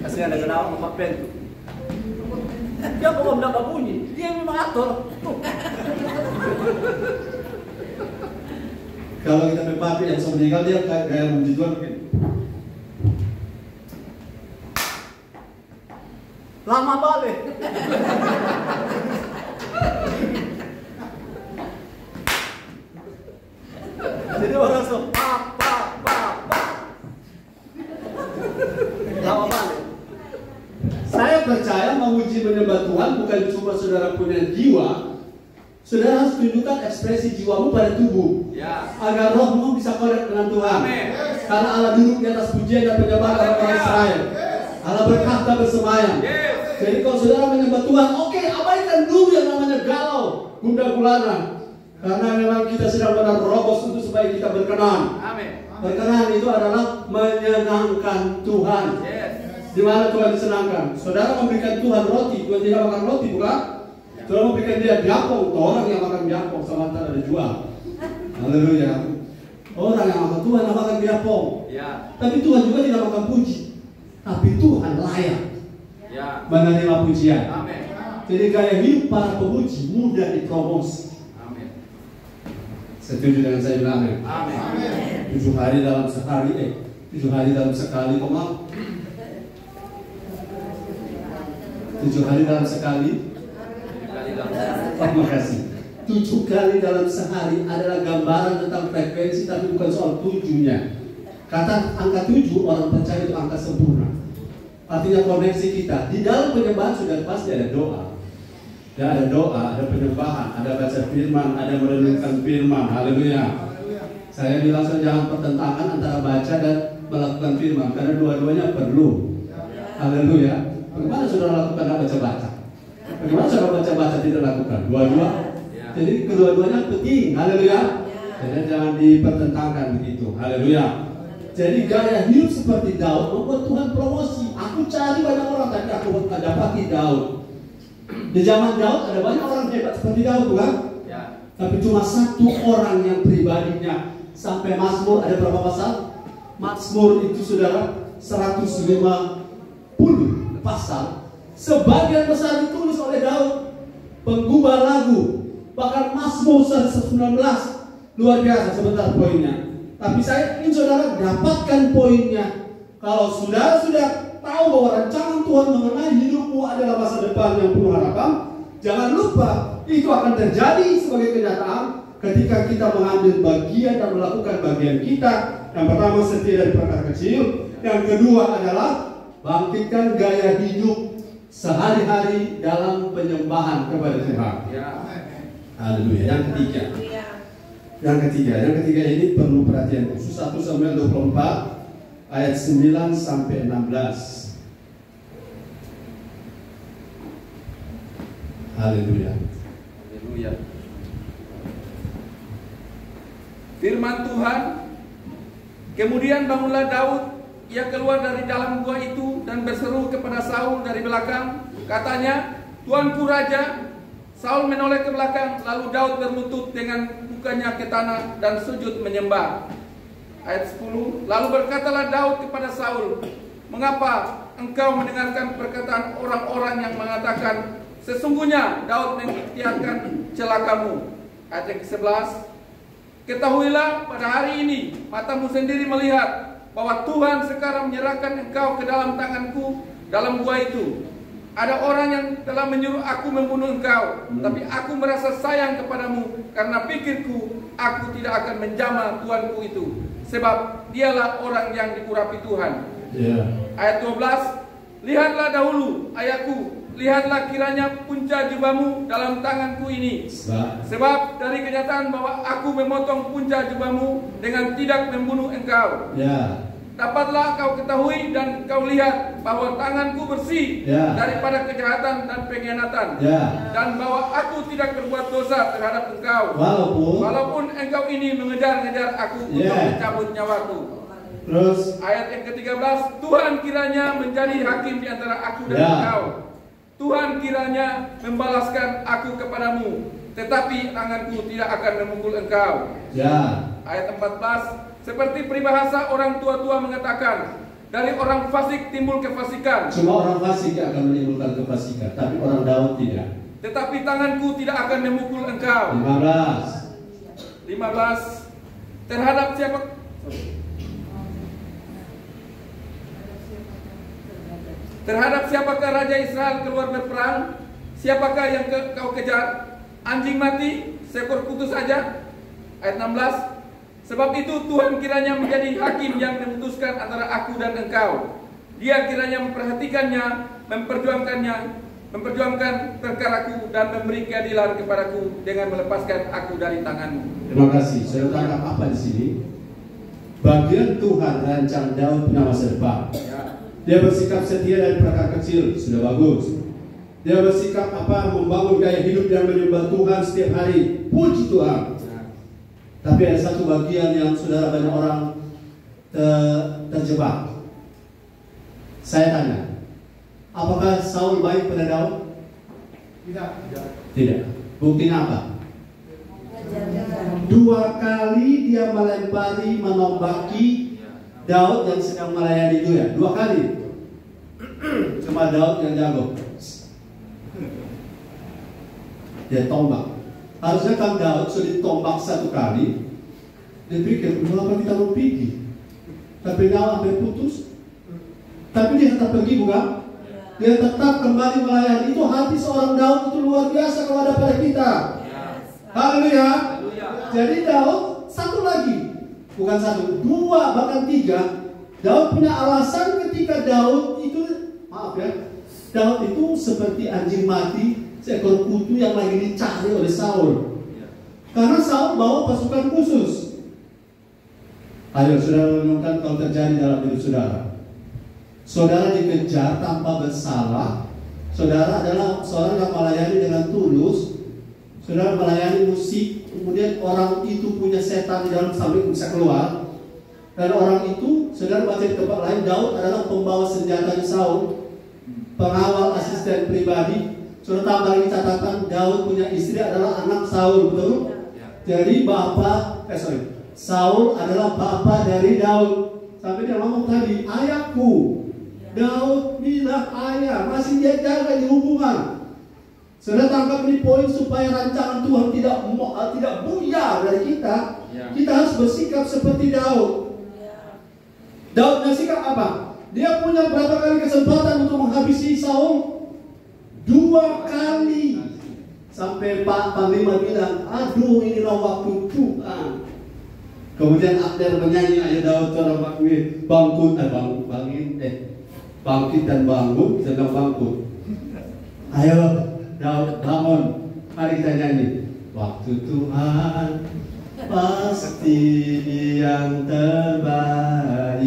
Kasih ada kenal Pak Pentu. Dia kok enggak bunyi, dia memang atur. Kalau kita berpapi yang sudah meninggal dia kayak memuji Tuhan mungkin. Lama balik. Jadi orang so pak. Lama balik. Saya percaya memuji menyembah Tuhan bukan cuma saudara punya jiwa. Saudara harus tunjukkan ekspresi jiwamu pada tubuh, agar rohmu bisa korek dengan Tuhan. Karena Allah duduk di atas pujian dan penyembahan orang Israel. Allah berkata bersemayam. Jadi kalau saudara menyembah Tuhan, oke, abaikan dulu yang namanya galau, gundah gulana. Karena memang kita sedang menerobos untuk supaya kita berkenan. Berkenan itu adalah menyenangkan Tuhan. Di mana Tuhan disenangkan? Saudara memberikan Tuhan roti, Tuhan tidak makan roti, bukan? Saudara memberikan dia biapong, orang yang makan biapong sementara ada jual. Haleluya. Orang yang makan Tuhan namakan biapong. Ya. Tapi Tuhan juga tidak makan puji. Tapi Tuhan layak Ya. menerima pujian. Amin. Jadi gaya hidup para pemuji mudah dipromosi. Amin. Setuju dengan saya bilang? Amin. 7 hari dalam sekali, 7 hari dalam sekali, kok mau? 7 hari dalam sekali. Terima kasih. 7 kali dalam sehari adalah gambaran tentang frekuensi, tapi bukan soal 7-nya. Kata angka 7, orang percaya itu angka sempurna. Artinya koneksi kita. Di dalam penyembahan sudah pasti ada doa. Ya, ada doa, ada penyembahan, ada baca firman, ada merenungkan firman. Haleluya. Saya bilang jangan pertentangan antara baca dan melakukan firman, karena dua-duanya perlu. Haleluya. Bagaimana saudara lakukan baca-baca? Bagaimana saudara baca-baca tidak lakukan? Dua-dua. Jadi kedua-duanya penting. Haleluya. Jadi jangan dipertentangkan begitu. Haleluya. Jadi gaya hidup seperti Daud membuat Tuhan promosi. Aku cari banyak orang, tapi aku dapati Daud. Di zaman Daud ada banyak orang hebat seperti Daud, bukan? Ya. Tapi cuma satu orang yang pribadinya sampai Mazmur, ada berapa pasal? Mazmur itu saudara 150 pasal. Sebagian besar ditulis oleh Daud, penggubah lagu. Bahkan Mazmur 119 luar biasa. Sebentar poinnya. Tapi saya ingin saudara dapatkan poinnya. Kalau saudara sudah tahu bahwa rancangan Tuhan mengenai hidupmu adalah masa depan yang penuh harapan, jangan lupa itu akan terjadi sebagai kenyataan ketika kita mengambil bagian dan melakukan bagian kita. Yang pertama, setia dari perkara kecil. Yang kedua adalah bangkitkan gaya hidup sehari-hari dalam penyembahan kepada Tuhan. Haleluya. Yang ketiga ini perlu perhatian khusus. 1 Samuel 24 ayat 9 sampai 16. Haleluya. Haleluya. Firman Tuhan, kemudian bangunlah Daud, ia keluar dari dalam gua itu dan berseru kepada Saul dari belakang, katanya, Tuanku Raja. Saul menoleh ke belakang, lalu Daud berlutut dengan mukanya ke tanah dan sujud menyembah. Ayat 10, lalu berkatalah Daud kepada Saul, mengapa engkau mendengarkan perkataan orang-orang yang mengatakan, sesungguhnya Daud mengikhtiarkan celakamu. Ayat yang ke-11, ketahuilah pada hari ini matamu sendiri melihat bahwa Tuhan sekarang menyerahkan engkau ke dalam tanganku dalam gua itu. Ada orang yang telah menyuruh aku membunuh engkau, tapi aku merasa sayang kepadamu karena pikirku aku tidak akan menjamah tuanku itu, sebab dialah orang yang diurapi Tuhan. Ayat 12, lihatlah dahulu ayahku, lihatlah kiranya punca jubahmu dalam tanganku ini, sebab dari kenyataan bahwa aku memotong punca jubahmu dengan tidak membunuh engkau. Dapatlah kau ketahui dan kau lihat bahwa tanganku bersih daripada kejahatan dan pengkhianatan, dan bahwa aku tidak berbuat dosa terhadap engkau, walaupun engkau ini mengejar-ngejar aku untuk mencabut nyawaku. Terus ayat yang ke-13, Tuhan kiranya menjadi hakim di antara aku dan engkau. Tuhan kiranya membalaskan aku kepadamu, tetapi tanganku tidak akan memukul engkau. Ayat 14, seperti peribahasa orang tua-tua mengatakan, dari orang fasik timbul kefasikan. Cuma orang fasik akan menimbulkan kefasikan, tapi orang Daud tidak. Tetapi tanganku tidak akan memukul engkau. 15, terhadap siapakah Raja Israel keluar berperang? Siapakah yang kau kejar? Anjing mati, seekor kutu saja. Ayat 16, sebab itu Tuhan kiranya menjadi hakim yang memutuskan antara aku dan engkau. Dia kiranya memperhatikannya, memperjuangkan perkaraku dan memberi keadilan kepadaku dengan melepaskan aku dari tanganmu. Terima kasih. Saya tangkap apa di sini? Bagian Tuhan rancang Daud punya masa depan. Dia bersikap setia dari perkara kecil, sudah bagus. Dia bersikap membangun gaya hidup yang menyembah Tuhan setiap hari. Puji Tuhan. Tapi ada satu bagian yang saudara banyak orang terjebak. Saya tanya, apakah Saul baik pada Daud? Tidak. Buktinya apa? 2 kali dia melempari, menombaki Daud yang sedang melayani itu ya. 2 kali. Cuma Daud yang jago. Dia tombak. Harusnya kan Daud sudah ditombak 1 kali. Dia pikir, kenapa kita mau pergi? Tapi nyawa sampai putus. Tapi dia tetap pergi bukan? Dia tetap kembali melayani. Itu hati seorang Daud itu luar biasa kalau ada pada kita. Haleluya. Jadi Daud 1 lagi, bukan 1, 2 bahkan 3. Daud punya alasan ketika Daud itu, maaf ya, Daud itu seperti anjing mati, seekor kutu yang lagi dicari oleh Saul. Karena Saul bawa pasukan khusus. Ayo saudara renungkan kalau terjadi dalam hidup saudara. Saudara dikejar tanpa bersalah. Saudara adalah seorang yang melayani dengan tulus. Saudara melayani musik, kemudian orang itu punya setan di dalam sampai bisa keluar. Dan orang itu, saudara baca di tempat lain, Daud adalah pembawa senjata Saul, pengawal asisten pribadi. Saudara tambah lagi catatan, Daud punya istri adalah anak Saul, betul? Jadi Saul adalah bapak dari Daud. Sampai dia ngomong tadi, ayahku. Daud bilang ayah, masih dia jaga di hubungan. Saudara tangkap ini poin supaya rancangan Tuhan tidak buyar dari kita. Kita harus bersikap seperti Daud. Daud punya sikap apa? Dia punya berapa kali kesempatan untuk menghabisi Saul? 2 kali. Sampai Pak Panglima bilang, aduh inilah waktu Tuhan. Kemudian Abner menyanyi, ayo Daud cara bangkit dan bangun, sedang bangkit. Ayo Daud bangun, mari kita nyanyi. Waktu Tuhan pasti yang terbaik.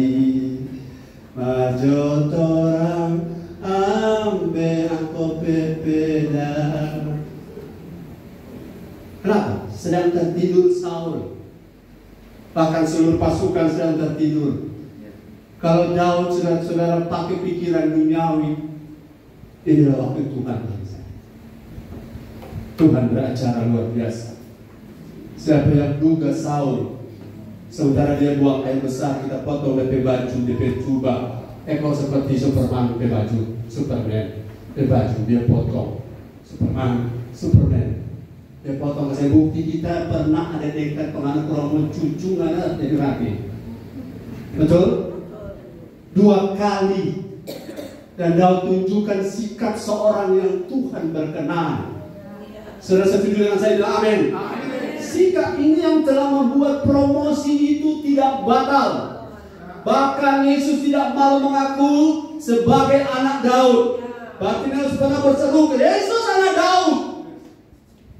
Majo torang ambe aku pepeda. Kenapa? Sedang tertidur Saul. Bahkan seluruh pasukan sedang tertidur. Kalau Daud saudara pakai pikiran duniawi, inilah waktu Tuhan. Tuhan beracara luar biasa. Siapa yang duga Saul, saudara dia buang air besar, kita potong DP baju, DP jubah, ekor seperti Superman, DP baju, Superman, DP baju dia potong, Superman. Dia potong. Saya bukti kita pernah ada dekat penganak orang cucu nggak ada jadi rapi. Betul? 2 kali. Dan Daud tunjukkan sikap seorang yang Tuhan berkenan. Saudara setuju dengan saya? Amin. Sikap ini yang telah membuat promosi itu tidak batal. Bahkan Yesus tidak malu mengaku sebagai anak Daud. Bartimeus pernah berseru, Yesus anak Daud.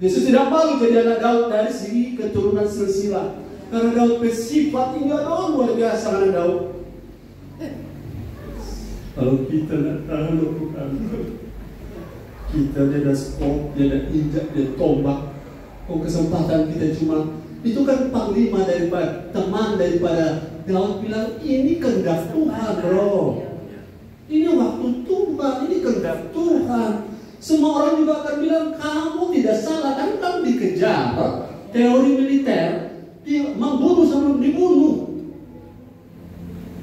Yesus tidak malu jadi anak Daud dari segi keturunan silsilah. Karena Daud bersifat hingga luar biasa anak Daud. Kalau kita tidak tahu bukan, kita ada stop, dia ada injak, dia tombak. Oh kesempatan kita cuma itu kan panglima daripada teman daripada Daud bilang ini kehendak Tuhan bro. Ini waktu Tuhan, ini kehendak Tuhan. Semua orang juga akan bilang kamu tidak salah, kan kamu dikejar. Teori militer, dia membunuh sebelum dibunuh.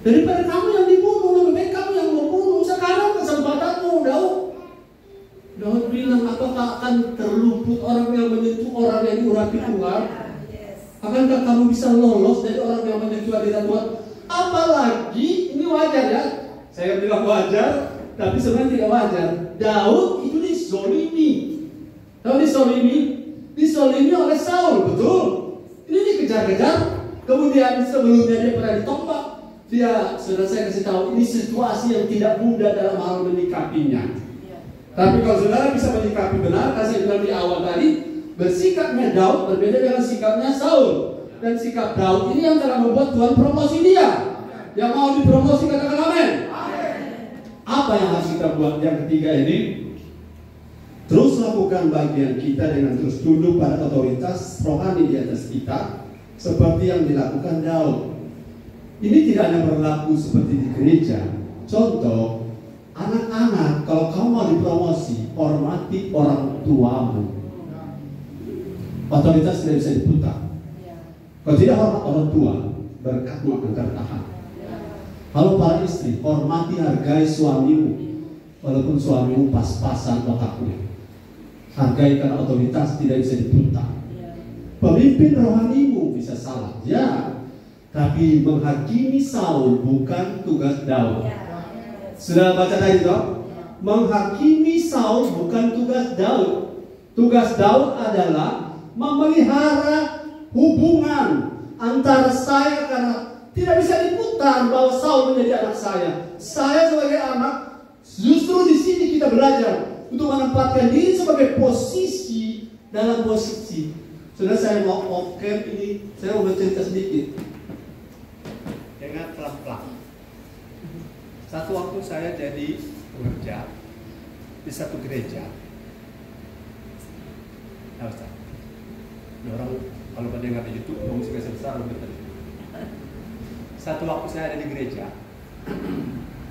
Daripada kamu yang dibunuh, lebih baik kamu yang membunuh. Sekarang kesempatanmu, Daud. Daud bilang, apakah akan terluput orang yang menyentuh orang yang diurapi Tuhan? Akankah kamu bisa lolos dari orang yang menyentuh hadirat Tuhan? Apalagi, ini wajar ya. Saya bilang wajar, tapi sebenarnya tidak wajar. Daud itu disolimi. Tahu disolimi oleh Saul, betul? Ini dikejar-kejar. Kemudian sebelumnya dia pernah ditombak. Sudah saya kasih tahu, ini situasi yang tidak mudah dalam hal menyikapinya. Tapi kalau saudara bisa menyikapi benar, kasih bilang di awal tadi, bersikapnya Daud berbeda dengan sikapnya Saul. Dan sikap Daud ini yang telah membuat Tuhan promosi dia. Yang mau dipromosi katakan amin. Apa yang harus kita buat? Yang ketiga ini, terus lakukan bagian kita dengan terus tunduk pada otoritas rohani di atas kita, seperti yang dilakukan Daud. Ini tidak hanya berlaku seperti di gereja. Contoh, anak-anak, kalau kamu mau dipromosi, hormati orang tuamu. Otoritas tidak bisa diputar. Kalau tidak hormat orang tua, berkatmu akan tertahan. Kalau para istri, hormati, hargai suamimu, walaupun suamimu pas-pasan otaknya. Hargai karena otoritas tidak bisa diputar. Pemimpin rohanimu bisa salah, ya, tapi menghakimi Saul bukan tugas Daud. Sudah baca tadi toh? Menghakimi Saul bukan tugas Daud. Tugas Daud adalah memelihara hubungan antara saya, karena tidak bisa diputar bahwa Saul menjadi anak saya. Saya sebagai anak, justru di sini kita belajar untuk menempatkan diri sebagai posisi dalam posisi. Sudah, saya mau off-cam ini, saya mau bercerita sedikit. Dengan pelan-pelan. Satu waktu saya jadi pengerja di satu gereja. Nah, Ustaz, orang kalau pada dengar di YouTube, musik besar betul. Satu waktu saya ada di gereja,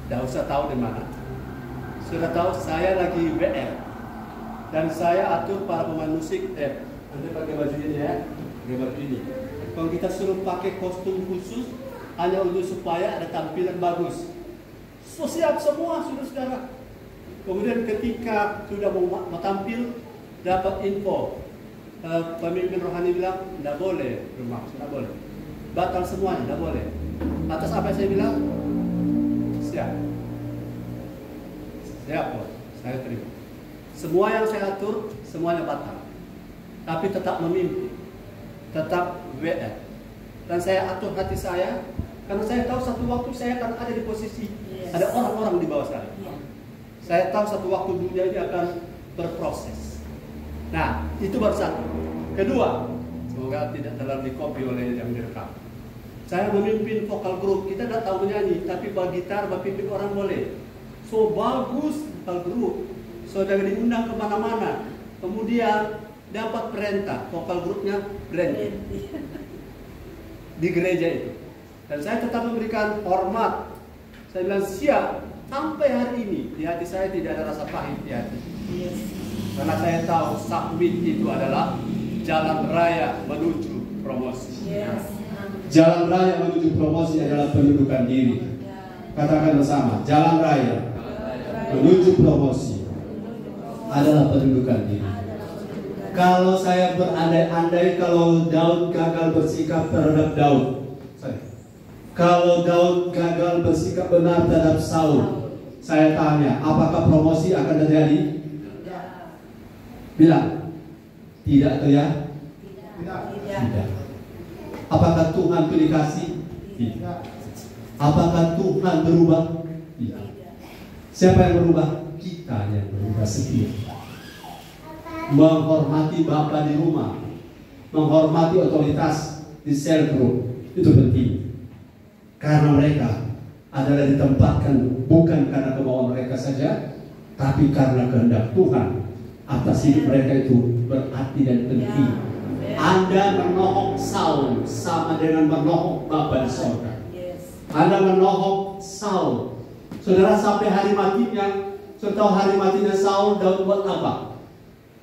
tidak usah tahu di mana. Sudah tahu saya lagi WR dan saya atur para pemain musik. Anda pakai baju ini ya, pakai baju ini. Kalau kita suruh pakai kostum khusus hanya untuk supaya ada tampilan bagus. So, siap semua saudara-saudara. Kemudian ketika sudah mau tampil, dapat info, pemimpin rohani bilang tidak boleh rumah, tidak boleh, batal semuanya, tidak boleh. Atas apa saya bilang? Siap, siap Bos, saya terima. Semua yang saya atur, semuanya batal. Tapi tetap memimpin, tetap WR. Dan saya atur hati saya, karena saya tahu satu waktu saya akan ada di posisi, ada orang-orang di bawah saya. Saya tahu satu waktu dunia ini akan berproses. Nah, itu baru satu. Kedua, semoga tidak terlalu di-copy oleh yang direkam. Saya memimpin vokal grup, kita tidak tahu menyanyi, tapi bawa gitar, bawa pimpin orang boleh. So, bagus vokal grup. Saudara diundang kemana-mana. Kemudian dapat perintah, vokal grupnya branding di gereja itu. Dan saya tetap memberikan hormat. Saya bilang siap. Sampai hari ini di hati saya tidak ada rasa pahit di hati. Karena saya tahu submit itu adalah jalan raya menuju promosi. Jalan raya menuju promosi adalah pendudukan diri. Katakan bersama, jalan raya menuju promosi adalah pendudukan diri. Kalau saya berandai-andai kalau Daud gagal bersikap terhadap Daud, kalau Daud gagal bersikap benar terhadap Saul, saya tanya, apakah promosi akan terjadi? Bilang, tidak terjadi. Tidak. Apakah Tuhan pilih kasih? Tidak. Apakah Tuhan berubah? Tidak. Siapa yang berubah? Kita yang berubah sendiri. Menghormati Bapa di rumah, menghormati otoritas di sel group, itu penting. Karena mereka adalah ditempatkan bukan karena kemauan mereka saja, tapi karena kehendak Tuhan atas hidup mereka. Itu berarti dan penting. Anda menohok Saul sama dengan menohok Bapa di sorga. Anda menohok Saul, saudara, sampai hari matinya. Setelah hari matinya Saul, Daud buat apa?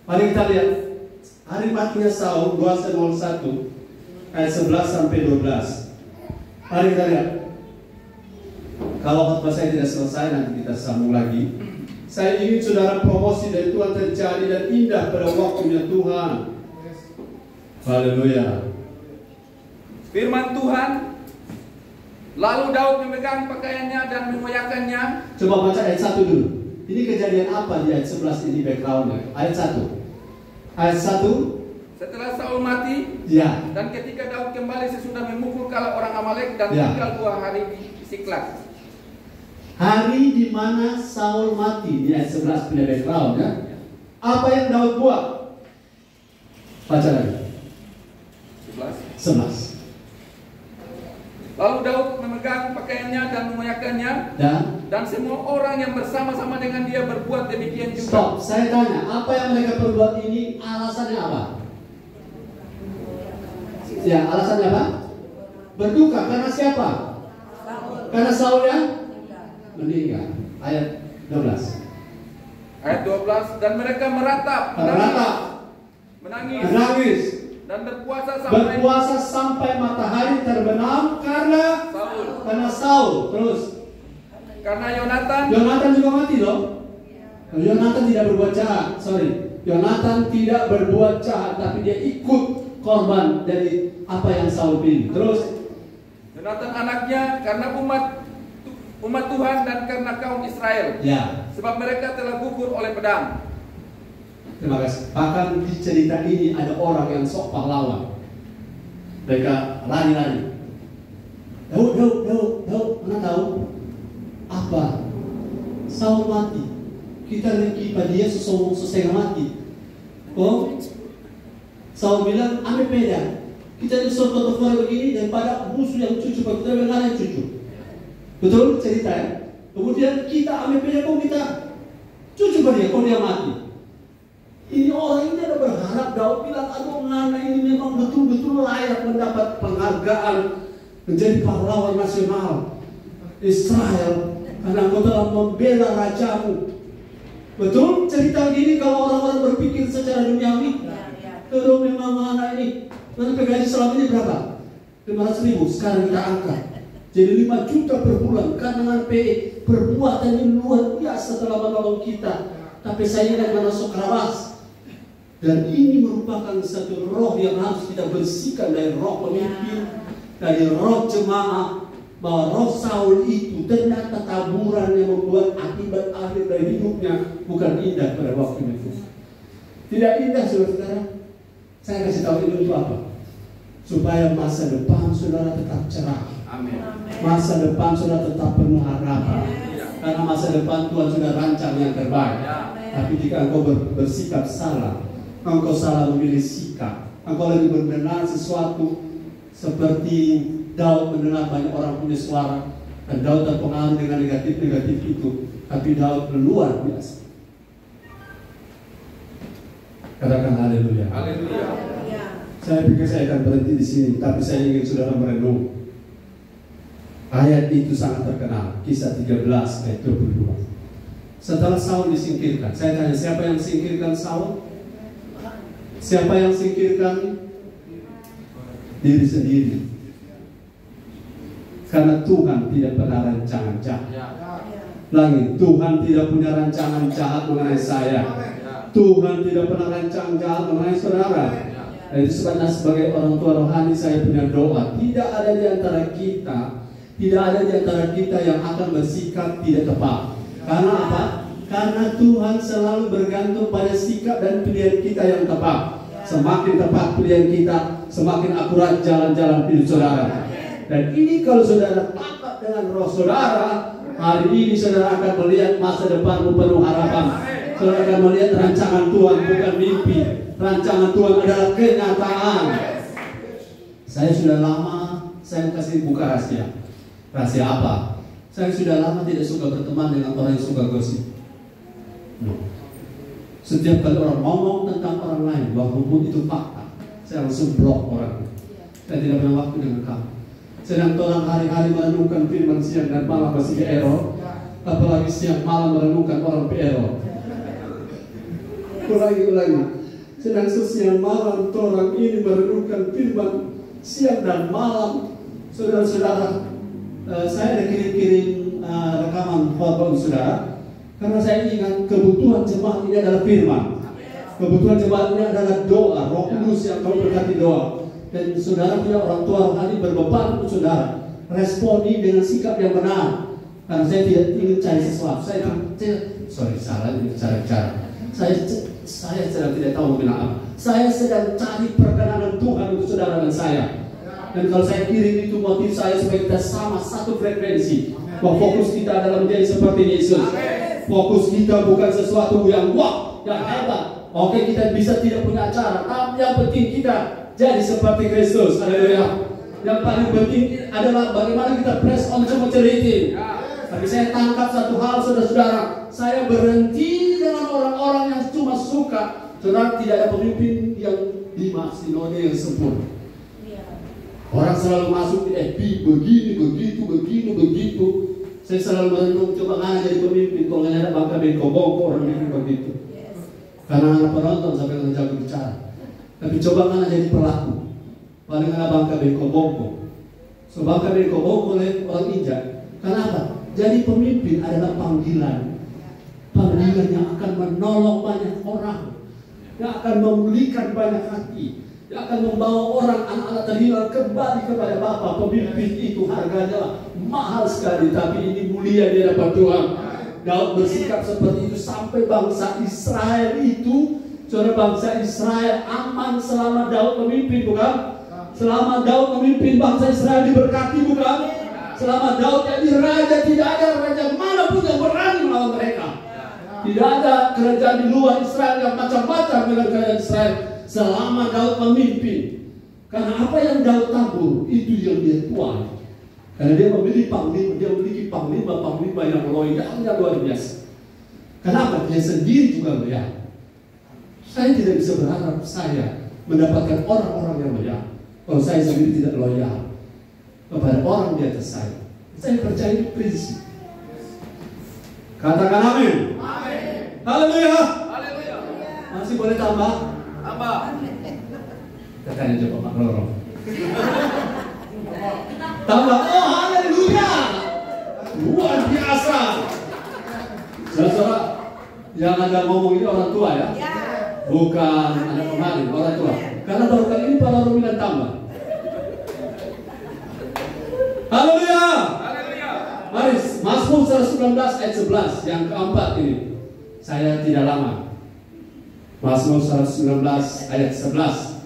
Mari kita lihat hari matinya Saul, 2 Samuel 1 ayat 11 sampai 12. Mari kita lihat. Kalau khotbah saya tidak selesai, nanti kita sambung lagi. Saya ingin saudara promosi dari Tuhan terjadi dan indah pada waktunya Tuhan. Haleluya. Firman Tuhan. Lalu Daud memegang pakaiannya dan mengoyakkannya. Coba baca ayat 1 dulu. Ini kejadian apa di ayat 11 ini backgroundnya? Ayat 1. Ayat 1. Setelah Saul mati, ya, dan ketika Daud kembali sesudah memukul kala orang Amalek dan tinggal 2 hari di Siklag. Hari di mana Saul mati di ayat 11 punya background ya. Apa yang Daud buat? Baca lagi. 11. Lalu Daud memegang pakaiannya dan mengoyakkannya, dan semua orang yang bersama-sama dengan dia berbuat demikian juga. Stop, saya tanya, apa yang mereka perbuat ini alasannya apa? Ya, alasannya apa? Berduka karena siapa? Karena Saul yang meninggal. Ayat 12. Ayat 12, dan mereka meratap, menangis. Dan berpuasa sampai matahari terbenam karena Saul. Terus karena Yonatan juga mati loh. Yonatan tidak berbuat jahat. Yonatan tidak berbuat jahat, tapi dia ikut korban dari apa yang Saul pilih. Terus Yonatan anaknya karena umat Tuhan dan karena kaum Israel. Ya. Sebab mereka telah gugur oleh pedang. Terima kasih. Bahkan di cerita ini ada orang yang sok pahlawan. Mereka lari-lari. Daud, mana tahu apa? Saul mati. Kita lagi pada dia setengah mati. Oh, Saul bilang, ambil pedang. Kita disuruh foto begini daripada musuh yang cucu, kita dengar yang cucu. Betul cerita ya? Kemudian kita ambil pedang, kok kita cucu pada dia, kok dia mati. Ini orang ini ada berharap Daud bilang, aduh Nana ini memang betul-betul layak mendapat penghargaan menjadi pahlawan nasional Israel karena engkau telah membela rajamu. Betul cerita gini kalau orang-orang berpikir secara duniawi. Aduh memang Nana ini, nanti gaji selama ini berapa? 500.000, sekarang kita angkat jadi 5 juta per bulan karena PE perbuatan yang luar biasa telah menolong kita. Tapi saya ingat masuk keras. Dan ini merupakan satu roh yang harus kita bersihkan dari roh pemimpin, dari roh jemaah, bahwa roh Saul itu ternyata taburan yang membuat akibat akhir dari hidupnya bukan indah pada waktu itu. Tidak indah, saudara-saudara. Saya kasih tahu ini untuk apa? Supaya masa depan saudara tetap cerah. Amin. Masa depan saudara tetap penuh harapan. Karena masa depan Tuhan sudah rancang yang terbaik. Tapi jika engkau bersikap salah, engkau salah memilih sikap, engkau lagi mendengar sesuatu seperti Daud mendengar banyak orang punya suara dan Daud terpengaruh dengan negatif-negatif itu, tapi Daud luar biasa. Katakan haleluya. Haleluya. Saya pikir saya akan berhenti di sini, tapi saya ingin saudara merenung. Ayat itu sangat terkenal, Kisah 13 ayat 22. Setelah Saul disingkirkan, saya tanya siapa yang singkirkan Saul? Siapa yang singkirkan? Diri sendiri. Karena Tuhan tidak pernah rancangan jahat. Lagi, Tuhan tidak punya rancangan jahat mengenai saya. Tuhan tidak pernah rancangan jahat mengenai saudara. Dan itu sebabnya sebagai orang tua rohani saya punya doa. Tidak ada di antara kita yang akan bersikap tidak tepat. Karena apa? Karena Tuhan selalu bergantung pada sikap dan pilihan kita yang tepat. Semakin tepat pilihan kita, semakin akurat jalan-jalan hidup saudara. Dan ini kalau saudara taat dengan roh saudara, hari ini saudara akan melihat masa depanmu penuh harapan. Saudara akan melihat rancangan Tuhan bukan mimpi. Rancangan Tuhan adalah kenyataan. Saya sudah lama, saya kasih buka rahasia. Rahasia apa? Saya sudah lama tidak suka berteman dengan orang yang suka gosip. Setiap kali orang ngomong tentang orang lain, walaupun itu fakta, saya langsung blok orang. Saya tidak punya waktu dengan kamu. Sedang orang hari-hari merenungkan firman siang dan malam masih error, apalagi siang malam merenungkan orang error. Ulangi. Sedang siang malam orang ini merenungkan firman siang dan malam. Saudara-saudara, saya ada kirim rekaman khotbah saudara. Karena saya ingat kebutuhan jemaat ini adalah firman. Kebutuhan jemaat ini adalah doa, Roh Kudus yang kau berkati doa. Dan saudara punya orang tua rohani berbeban untuk saudara. Responi dengan sikap yang benar. Karena saya tidak ingin cari sesuatu. Salah ini cara-cara. Saya sedang tidak tahu bilang apa. Saya sedang cari perkenanan Tuhan untuk saudara dan saya. Dan kalau saya kirim itu motif saya supaya kita sama satu frekuensi. Bahwa fokus kita adalah menjadi seperti Yesus. Fokus kita bukan sesuatu yang wah, yang hebat. Oke, kita bisa tidak punya acara, tapi yang penting kita jadi seperti Kristus. Haleluya. Yang paling penting adalah bagaimana kita press on sama cerita. Tapi saya tangkap satu hal, saudara-saudara. Saya berhenti dengan orang-orang yang cuma suka. Saudara, tidak ada pemimpin yang di sinode yang sempurna. Orang selalu masuk di FB, begitu. Saya selalu merenung, coba nggak jadi pemimpin. Kalau nggak ada bangka bengkok orang bikin begitu. Karena anak penonton sampai nggak jago bicara. Tapi coba ngana jadi pelaku. Paling ngana bangka bengko-bongko. So bangka bengko-bongko oleh orang injak. Kenapa? Jadi pemimpin adalah panggilan. Panggilan yang akan menolong banyak orang, yang akan memulihkan banyak hati, yang akan membawa orang anak-anak terhilang kembali kepada Bapa. Pemimpin itu harganya mahal sekali, tapi ini mulia di hadapan Tuhan. Daud bersikap seperti itu sampai bangsa Israel itu, saudara, bangsa Israel aman selama Daud memimpin, bukan? Selama Daud memimpin, bangsa Israel diberkati, bukan? Selama Daud jadi raja, tidak ada raja manapun yang berani melawan mereka. Tidak ada kerajaan di luar Israel yang macam-macam dengan kerajaan Israel selama Daud memimpin. Karena apa yang Daud tabur itu yang dia tuai. Karena dia memiliki panglima yang loyalnya luar biasa. Kenapa? Dia sendiri juga loyal. Saya tidak bisa berharap saya mendapatkan orang-orang yang loyal kalau saya sendiri tidak loyal kepada orang di atas saya. Saya percaya prinsip. Katakan amin. Amin. Haleluya. Haleluya. Masih boleh tambah? Tambah. Katanya coba Pak Loro. Tambah. Oh, haleluya. Luar biasa. Saudara, yang ada ngomong ini orang tua ya? Bukan anak kemarin, orang tua. Karena baru kali ini Pak Loro bilang tambah. Haleluya. Haleluya. Mari, Mazmur 119 ayat 11 yang keempat ini. Saya tidak lama. Mazmur 119 ayat 11.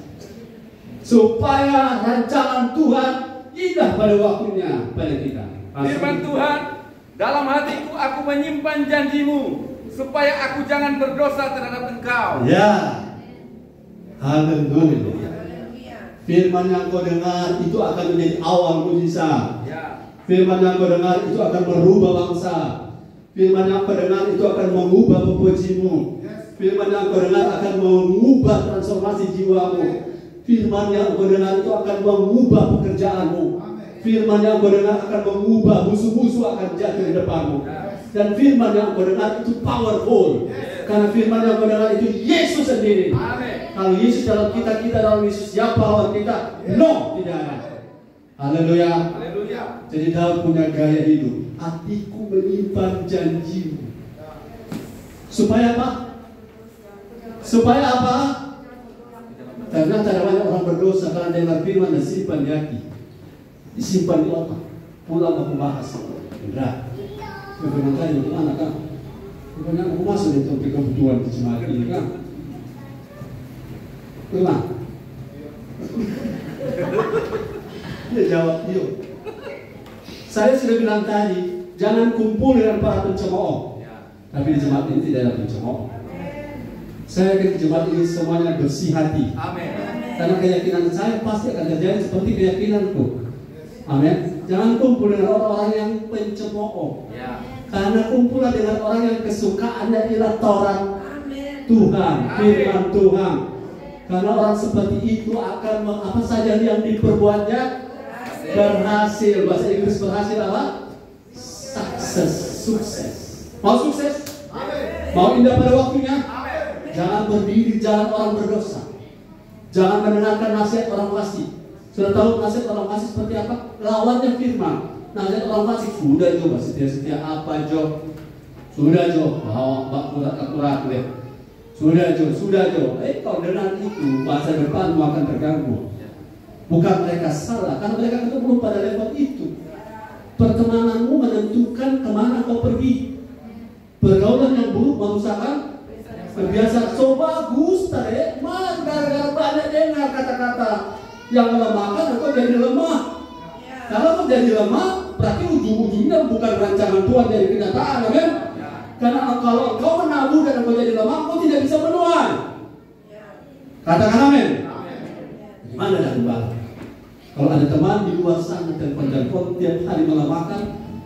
Supaya rancangan Tuhan indah pada waktunya pada kita. Firman Tuhan, dalam hatiku aku menyimpan janjimu, supaya aku jangan berdosa terhadap engkau. Ya. Haleluya. Firman yang kau dengar itu akan menjadi awal mujizat. Ya. Firman yang kau dengar itu akan merubah bangsa. Firman yang kau dengar itu akan mengubah pepujimu. Firman yang kau dengar akan mengubah transformasi jiwamu. Firman yang kau dengar itu akan mengubah pekerjaanmu. Firman yang kau dengar akan mengubah musuh-musuh akan jatuh di depanmu. Dan firman yang kau dengar itu powerful. Karena firman yang kau dengar itu Yesus sendiri. Amin. Kalau Yesus dalam kita dalam Yesus, siapa lawan kita? No, tidak ada. Haleluya. Haleluya. Jadi Daud punya gaya hidup. Hatiku menyimpan janjimu. Supaya apa? Supaya apa? Karena ada banyak orang berdosa karena dengar firman dan simpan di hati. Disimpan di otak. Pulang aku bahas. Indra. Bagaimana tadi bagaimana kan? Bagaimana aku masuk di topik kebutuhan di jemaat ini kan? Bagaimana? Dia jawab, yuk. Saya sudah bilang tadi, jangan kumpul dengan para pencemooh. Tapi di jemaat ini tidak ada pencemooh. Saya yakin di jemaat ini semuanya bersih hati. Amin. Karena keyakinan saya pasti akan terjadi seperti keyakinanku. Amin. Jangan kumpul dengan orang-orang yang pencemooh. Ya. Karena kumpulan dengan orang yang kesukaannya ialah Taurat Tuhan, firman Tuhan. Karena orang seperti itu akan apa saja yang diperbuatnya berhasil. Bahasa Inggris berhasil apa? Sukses. Sukses. Mau sukses? Mau indah pada waktunya? Jangan berdiri jalan orang berdosa. Jangan mendengarkan nasihat orang fasik. Sudah tahu nasihat orang fasik seperti apa? Lawannya firman. Nasihat orang fasik, sudah coba setia-setia apa Jo? Sudah Jo, bawa akurat deh. Sudah Jo. Kalau dengan itu masa depanmu akan terganggu. Bukan mereka salah, karena mereka itu belum pada level itu. Pertemananmu menentukan kemana kau pergi. Pergaulan yang buruk merusakkan kebiasaan. So bagus, tadi malah gara-gara banyak dengar kata-kata yang melemahkan, atau jadi lemah. Kalau kau jadi lemah, berarti ujung-ujungnya bukan rancangan Tuhan dari kenyataan, amin? Karena kalau kau menabur dan kau jadi lemah, kau tidak bisa menuai. Katakan amin. Gimana dah kembali? Kalau ada teman di luar sana telepon tiap hari melemahkan,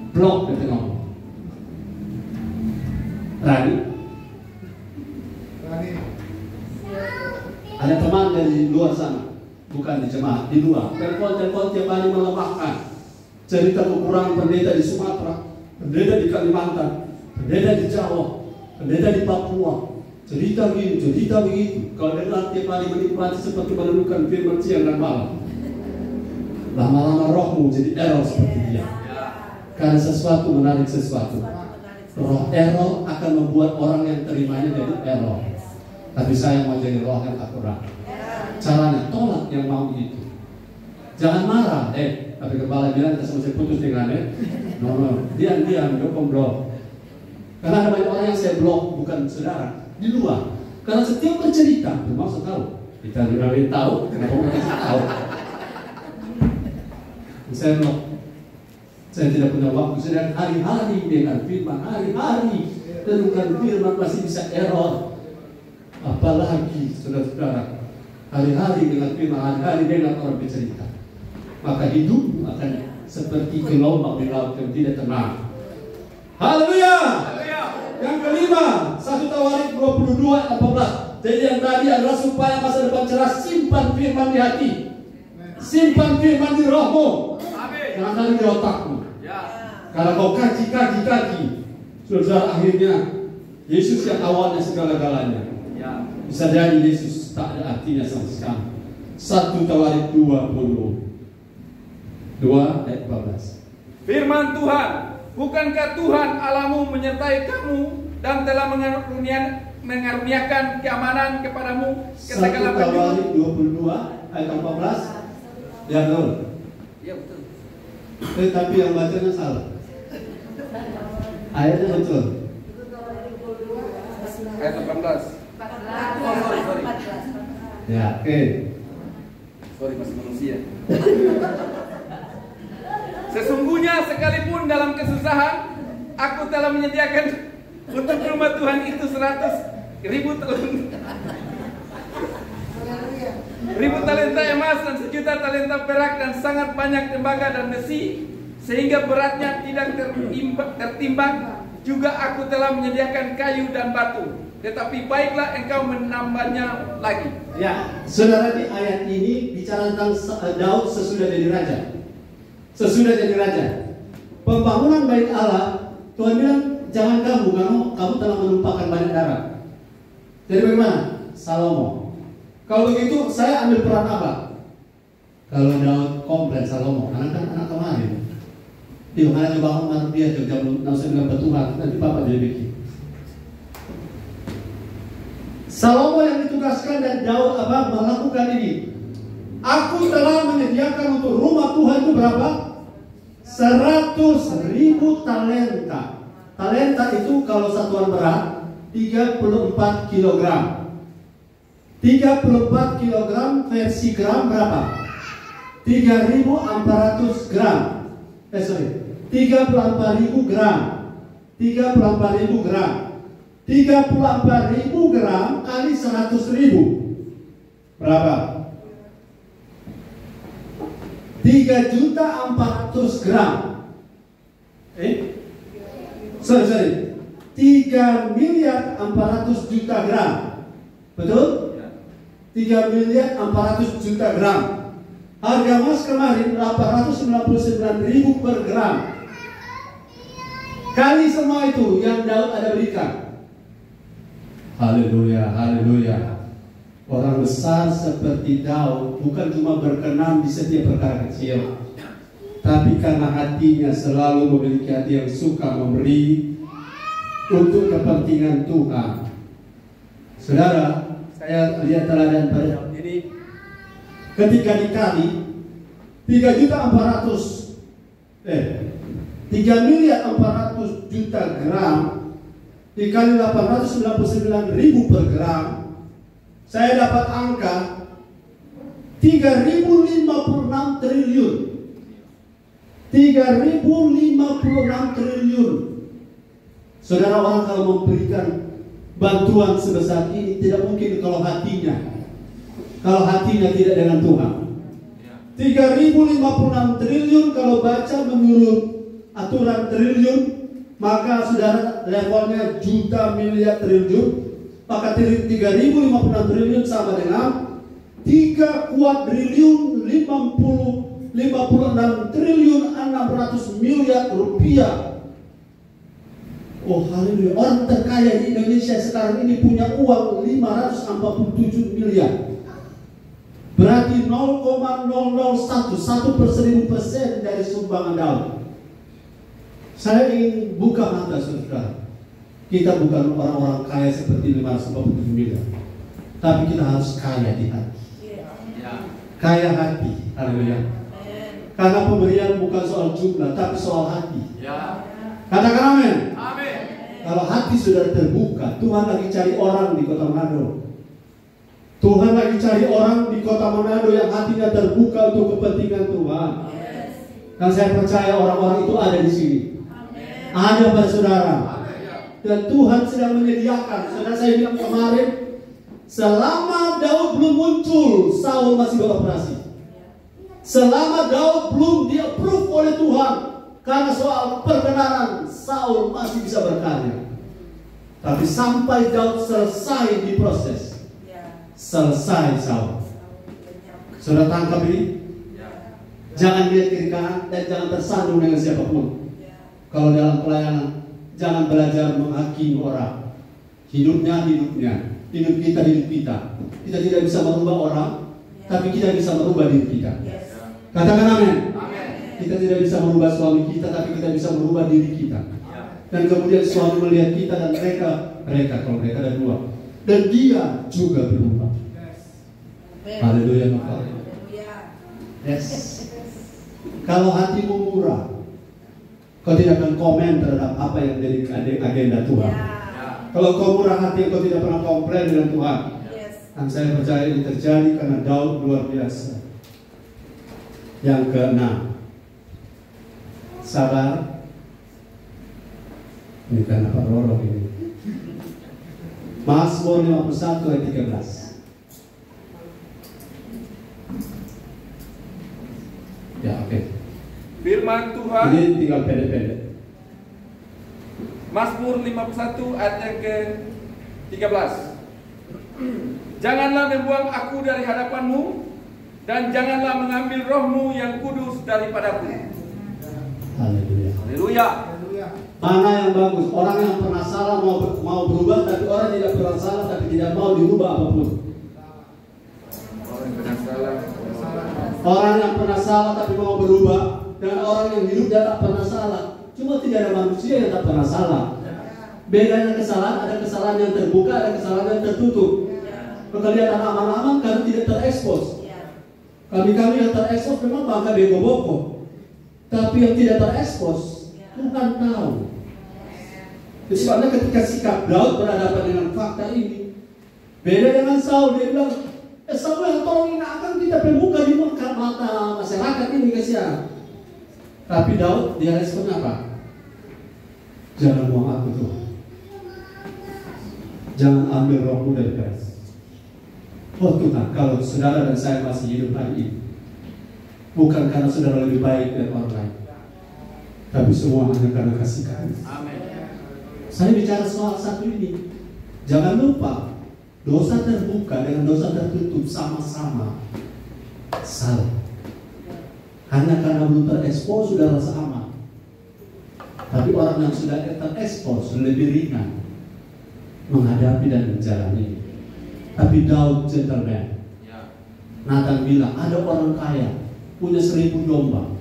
blok dia tengok. Rani. Ada teman dari luar sana, bukan di jemaat, di luar. Telepon tiap hari melemahkan. Cerita kekurangan pendeta di Sumatera, pendeta di Kalimantan, pendeta di Jawa, pendeta di Papua, cerita begini, cerita begitu. Kalau dengar tiap hari menikmati seperti merenungkan firman siang dan malam. Lama-lama rohmu jadi error seperti dia. Karena sesuatu menarik sesuatu. Roh error akan membuat orang yang terimanya jadi error. Tapi saya mau jadi roh yang akurat. Caranya tolak yang mau itu. Jangan marah, tapi kepala bilang kita selesai putus dengan no, diam, dukung blok. Karena ada banyak orang yang saya blok bukan saudara di luar. Karena setiap bercerita, maksud tahu. Kita juga tahu, kenapa kita tahu. Saya blok. Saya tidak punya waktu, sedang hari-hari dengan firman, hari-hari renungkan firman masih bisa error. Apalagi saudara-saudara, hari-hari dengan firman, hari-hari dengan orang bercerita. Maka hidupmu akan seperti gelombang di laut yang tidak tenang. Haleluya! Yang kelima, 1 Tawarik 22 ayat 14. Jadi yang tadi adalah supaya masa depan cerah, simpan firman di hati. Simpan firman di rohmu. Jangan di otakmu. Kalau kau kaji, saudara, akhirnya Yesus yang awalnya segala-galanya. Bisa jadi Yesus tak ada artinya sama sekali. 1 Tawarik 22 ayat 14. Firman Tuhan, bukankah Tuhan Allahmu menyertai kamu dan telah mengaruniakan keamanan kepadamu ke 1 segala Tawarik penjuru? 22 ayat 14. Ya betul. Ya betul. Tapi yang bacanya salah. Ayatnya betul. Ayat 18. Ya, oke. Sorry, masih manusia. Sesungguhnya sekalipun dalam kesusahan, aku telah menyediakan untuk rumah Tuhan itu 100.000 talenta emas dan 1.000.000 talenta perak dan sangat banyak tembaga dan besi, sehingga beratnya tidak tertimbang. Juga aku telah menyediakan kayu dan batu, tetapi baiklah engkau menambahnya lagi. Ya, saudara, di ayat ini bicara tentang Daud sesudah jadi raja. Sesudah jadi raja, pembangunan bait Allah, Tuhan bilang jangan kamu telah menumpahkan banyak darah. Jadi bagaimana? Salomo. Kalau begitu saya ambil peran apa? Kalau Daud komplain Salomo, anak kemarin. Dia hanya bangun dia jam 6 bilang Tuhan, nanti Bapak jadi bikin. Salomo yang ditugaskan dan Daud melakukan ini. Aku telah menyediakan untuk rumah Tuhan itu berapa? 100.000 talenta. Talenta itu kalau satuan berat 34 kg. 34 kg versi gram berapa? 3.400 gram. 34.000 gram. 34.000 gram. 34.000 gram kali 100.000 berapa? 3.400.000 gram. 3.400.000.000 gram. Betul? 3.400.000.000 gram. Harga emas kemarin 899.000 per gram. Kali semua itu yang Daud ada berikan. Haleluya, haleluya. Orang besar seperti Daud bukan cuma berkenan di setiap perkara kecil, tapi karena hatinya selalu memiliki hati yang suka memberi untuk kepentingan Tuhan. Saudara, saya lihat teladan pada Daud ini. Ketika dikali 3.400.000.000 gram dikali 899.000 per gram, saya dapat angka 3.056 triliun. 3.056 triliun. Saudara, orang kalau memberikan bantuan sebesar ini tidak mungkin kalau hatinya tidak dengan Tuhan. 3.056 triliun kalau baca menurut aturan triliun, maka saudara levelnya juta, miliar, triliun. Maka 3.056 triliun sama dengan 3 kuadriliun 56 triliun 600 miliar rupiah. Oh haleluya, orang terkaya di Indonesia sekarang ini punya uang 547 miliar. Berarti 0,001 1/1000% dari sumbangan Daud. Saya ingin buka mata saudara. Kita bukan orang-orang kaya seperti 547 miliar, tapi kita harus kaya di hati. Kaya hati, haleluya. Karena pemberian bukan soal jumlah, tapi soal hati. Katakan amin. Amin. Kalau hati sudah terbuka, Tuhan lagi cari orang di kota Manado. Tuhan lagi cari orang di kota Manado yang hatinya terbuka untuk kepentingan Tuhan. Dan saya percaya orang-orang itu ada di sini. Ada pada saudara. Dan Tuhan sedang menyediakan. Saudara, saya bilang kemarin, selama Daud belum muncul, Saul masih beroperasi. Selama Daud belum di-approve oleh Tuhan, karena soal perkenanan, Saul masih bisa berkarya. Tapi sampai Daud selesai diproses, selesai Saul. Saudara tangkap ini? Jangan lihat kiri kanan dan jangan tersandung dengan siapapun. Kalau dalam pelayanan, jangan belajar menghakimi orang. Hidupnya, hidup kita. Kita tidak bisa merubah orang, tapi kita bisa merubah diri kita. Katakan amin. Kita tidak bisa merubah suami kita, tapi kita bisa merubah diri kita. Dan kemudian suami melihat kita dan mereka kalau mereka ada dua, dan dia juga berubah. Haleluya. Yes. Kalau hatimu murah, kau tidak akan komen terhadap apa yang jadi agenda Tuhan. Kalau kau murah hati, kau tidak pernah komplain dengan Tuhan. Dan saya percaya ini terjadi karena Daud luar biasa. Yang keenam, sabar. Ini karena Pak Roro ini. Mazmur 51 ayat 13. Ya, oke. Firman Tuhan. Ini tinggal pendek-pendek. Mazmur 51 ayat yang ke-13. Janganlah membuang aku dari hadapanmu, dan janganlah mengambil rohmu yang kudus daripadaku. Haleluya. Haleluya. Mana yang bagus? Orang yang pernah salah mau berubah, tapi orang tidak pernah salah tapi tidak mau dirubah apapun. Orang yang pernah salah tapi mau berubah, dan orang yang hidup tidak pernah salah. Cuma tidak ada manusia yang tak pernah salah. Bedanya kesalahan, ada kesalahan yang terbuka, ada kesalahan yang tertutup. Kelihatan aman-aman karena tidak terekspos. Kami yang terekspos memang bangga bego boko. Tapi yang tidak terekspos, Tuhan tahu. Jadi soalnya ketika sikap Daud berhadapan dengan fakta ini, beda dengan Saul. Dia bilang, Saul yang tolongin akan kita berbuka di mata masyarakat ini kasihan. Tapi Daud dia respon apa? Jangan buang aku Tuhan. Jangan ambil rohmu dari keras. Oh Tuhan, kalau saudara dan saya masih hidup hari ini, bukan karena saudara lebih baik dari orang lain, tapi semua hanya karena kasih karunia. Amin. Saya bicara soal satu ini. Jangan lupa, dosa terbuka dengan dosa tertutup sama-sama salah. Hanya karena belum terekspos sudah rasa aman. Tapi orang yang sudah terekspos lebih ringan menghadapi dan menjalani. Tapi Daud gentleman. Nathan bilang, ada orang kaya punya 1000 domba,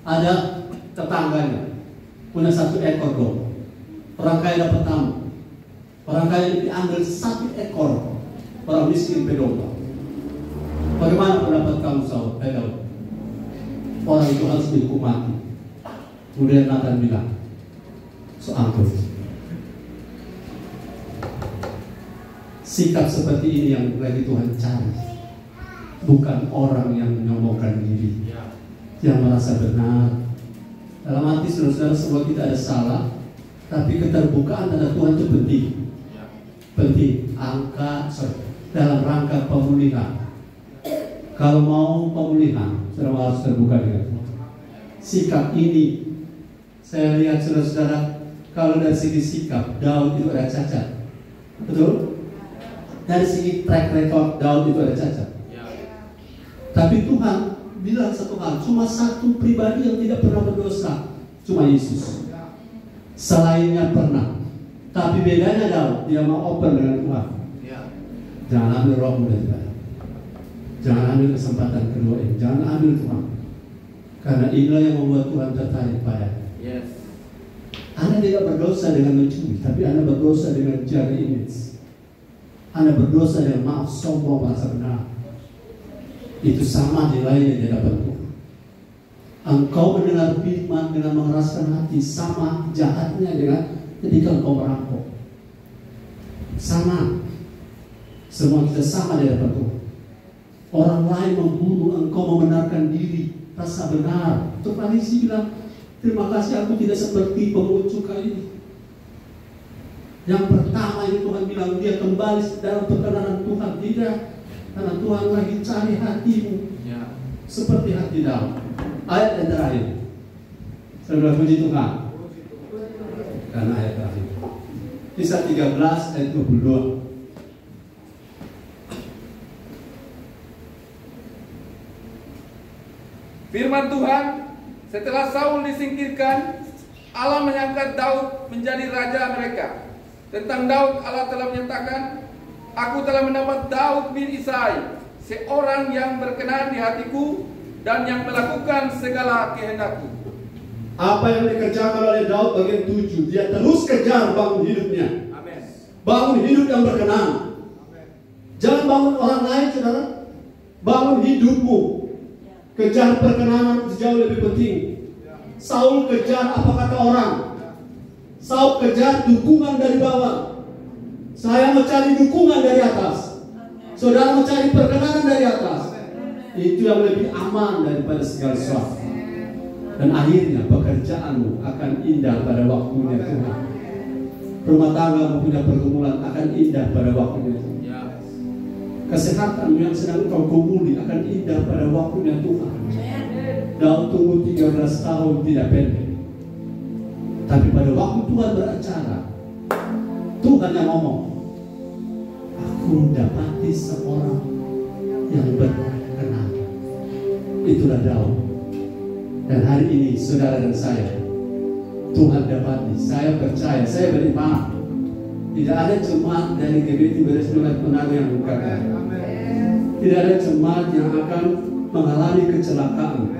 ada tetangganya punya 1 ekor domba. Orang kaya dapat tamu, orang kaya diambil 1 ekor, orang miskin pedomba. Bagaimana pendapat kamu Daud? Orang itu harus dihukum mati. Kemudian Nathan bilang, so ampun. Sikap seperti ini yang lagi Tuhan cari. Bukan orang yang menyombongkan diri, yang merasa benar. Dalam hati saudara, semua kita ada salah, tapi keterbukaan pada Tuhan itu penting. Penting. Dalam rangka pemulihan. Kalau mau pemulihan, saudara harus terbuka dengan Tuhan. Sikap ini, saya lihat saudara-saudara, kalau dari segi sikap, Daud itu ada cacat. Betul? Dari segi track record, Daud itu ada cacat. Tapi Tuhan bilang satu hal, cuma satu pribadi yang tidak pernah berdosa, cuma Yesus. Selainnya pernah. Tapi bedanya Daud, dia mau open dengan Tuhan. Ya. Jangan ambil rohmu dari Tuhan. Jangan ambil kesempatan kedua ini. Jangan ambil Tuhan. Karena inilah yang membuat Tuhan tertarik pada. Yes. Anda tidak berdosa dengan mencuri, tapi Anda berdosa dengan jaga image. Anda berdosa dengan maaf, sombong, merasa benar. Itu sama nilainya di hadapan Tuhan. Engkau mendengar firman dengan mengeraskan hati, sama jahatnya dengan ketika engkau merampok. Sama. Semua kita sama di hadapan Tuhan. Orang lain membunuh, engkau membenarkan diri, rasa benar. Untuk Farisi bilang, terima kasih aku tidak seperti pemungut cukai ini. Yang pertama ini Tuhan bilang dia kembali dalam perkenanan Tuhan. Tidak, karena Tuhan lagi cari hatimu. Ya. Seperti hati Daud. Ayat yang terakhir. Saudara puji Tuhan. Karena ayat terakhir. Kisah 13 ayat 22. Firman Tuhan, setelah Saul disingkirkan, Allah mengangkat Daud menjadi raja mereka. Tentang Daud, Allah telah menyatakan, aku telah mendapat Daud bin Isai, seorang yang berkenan di hatiku dan yang melakukan segala kehendakku. Apa yang dikerjakan oleh Daud bagian 7, dia terus kejar bangun hidupnya. Amin. Bangun hidup yang berkenan. Jangan bangun orang lain, saudara. Bangun hidupmu. Kejar perkenanan jauh lebih penting. Saul kejar apa kata orang. Saul kejar dukungan dari bawah. Saya mencari dukungan dari atas. Saudara mencari perkenanan dari atas. Itu yang lebih aman daripada segala sesuatu. Dan akhirnya pekerjaanmu akan indah pada waktunya Tuhan. Rumah tangga punya pergumulan akan indah pada waktunya Tuhan. Kesehatanmu yang sedang kau gumuli akan indah pada waktunya Tuhan. Daud tunggu 13 tahun tidak pendek. Tapi pada waktu Tuhan beracara, Tuhan yang ngomong, aku dapati seorang yang berkenan. Itulah Daud. Dan hari ini saudara dan saya, Tuhan dapati. Saya percaya, saya beriman. Tidak ada jemaat dari GBI Beres Mulai Penari yang gagal. Tidak ada jemaat yang akan mengalami kecelakaan.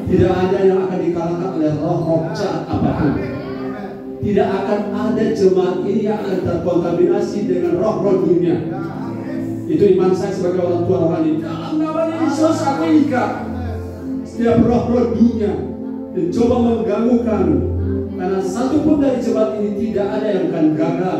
Tidak ada yang akan dikalahkan oleh roh-roh jahat apapun. Tidak akan ada jemaat ini yang akan terkontaminasi dengan roh-roh dunia. Itu iman saya sebagai orang tua rohani. Dalam nama Yesus aku ikat setiap roh-roh dunia yang coba mengganggu kami. Karena satu pun dari jemaat ini tidak ada yang akan gagal.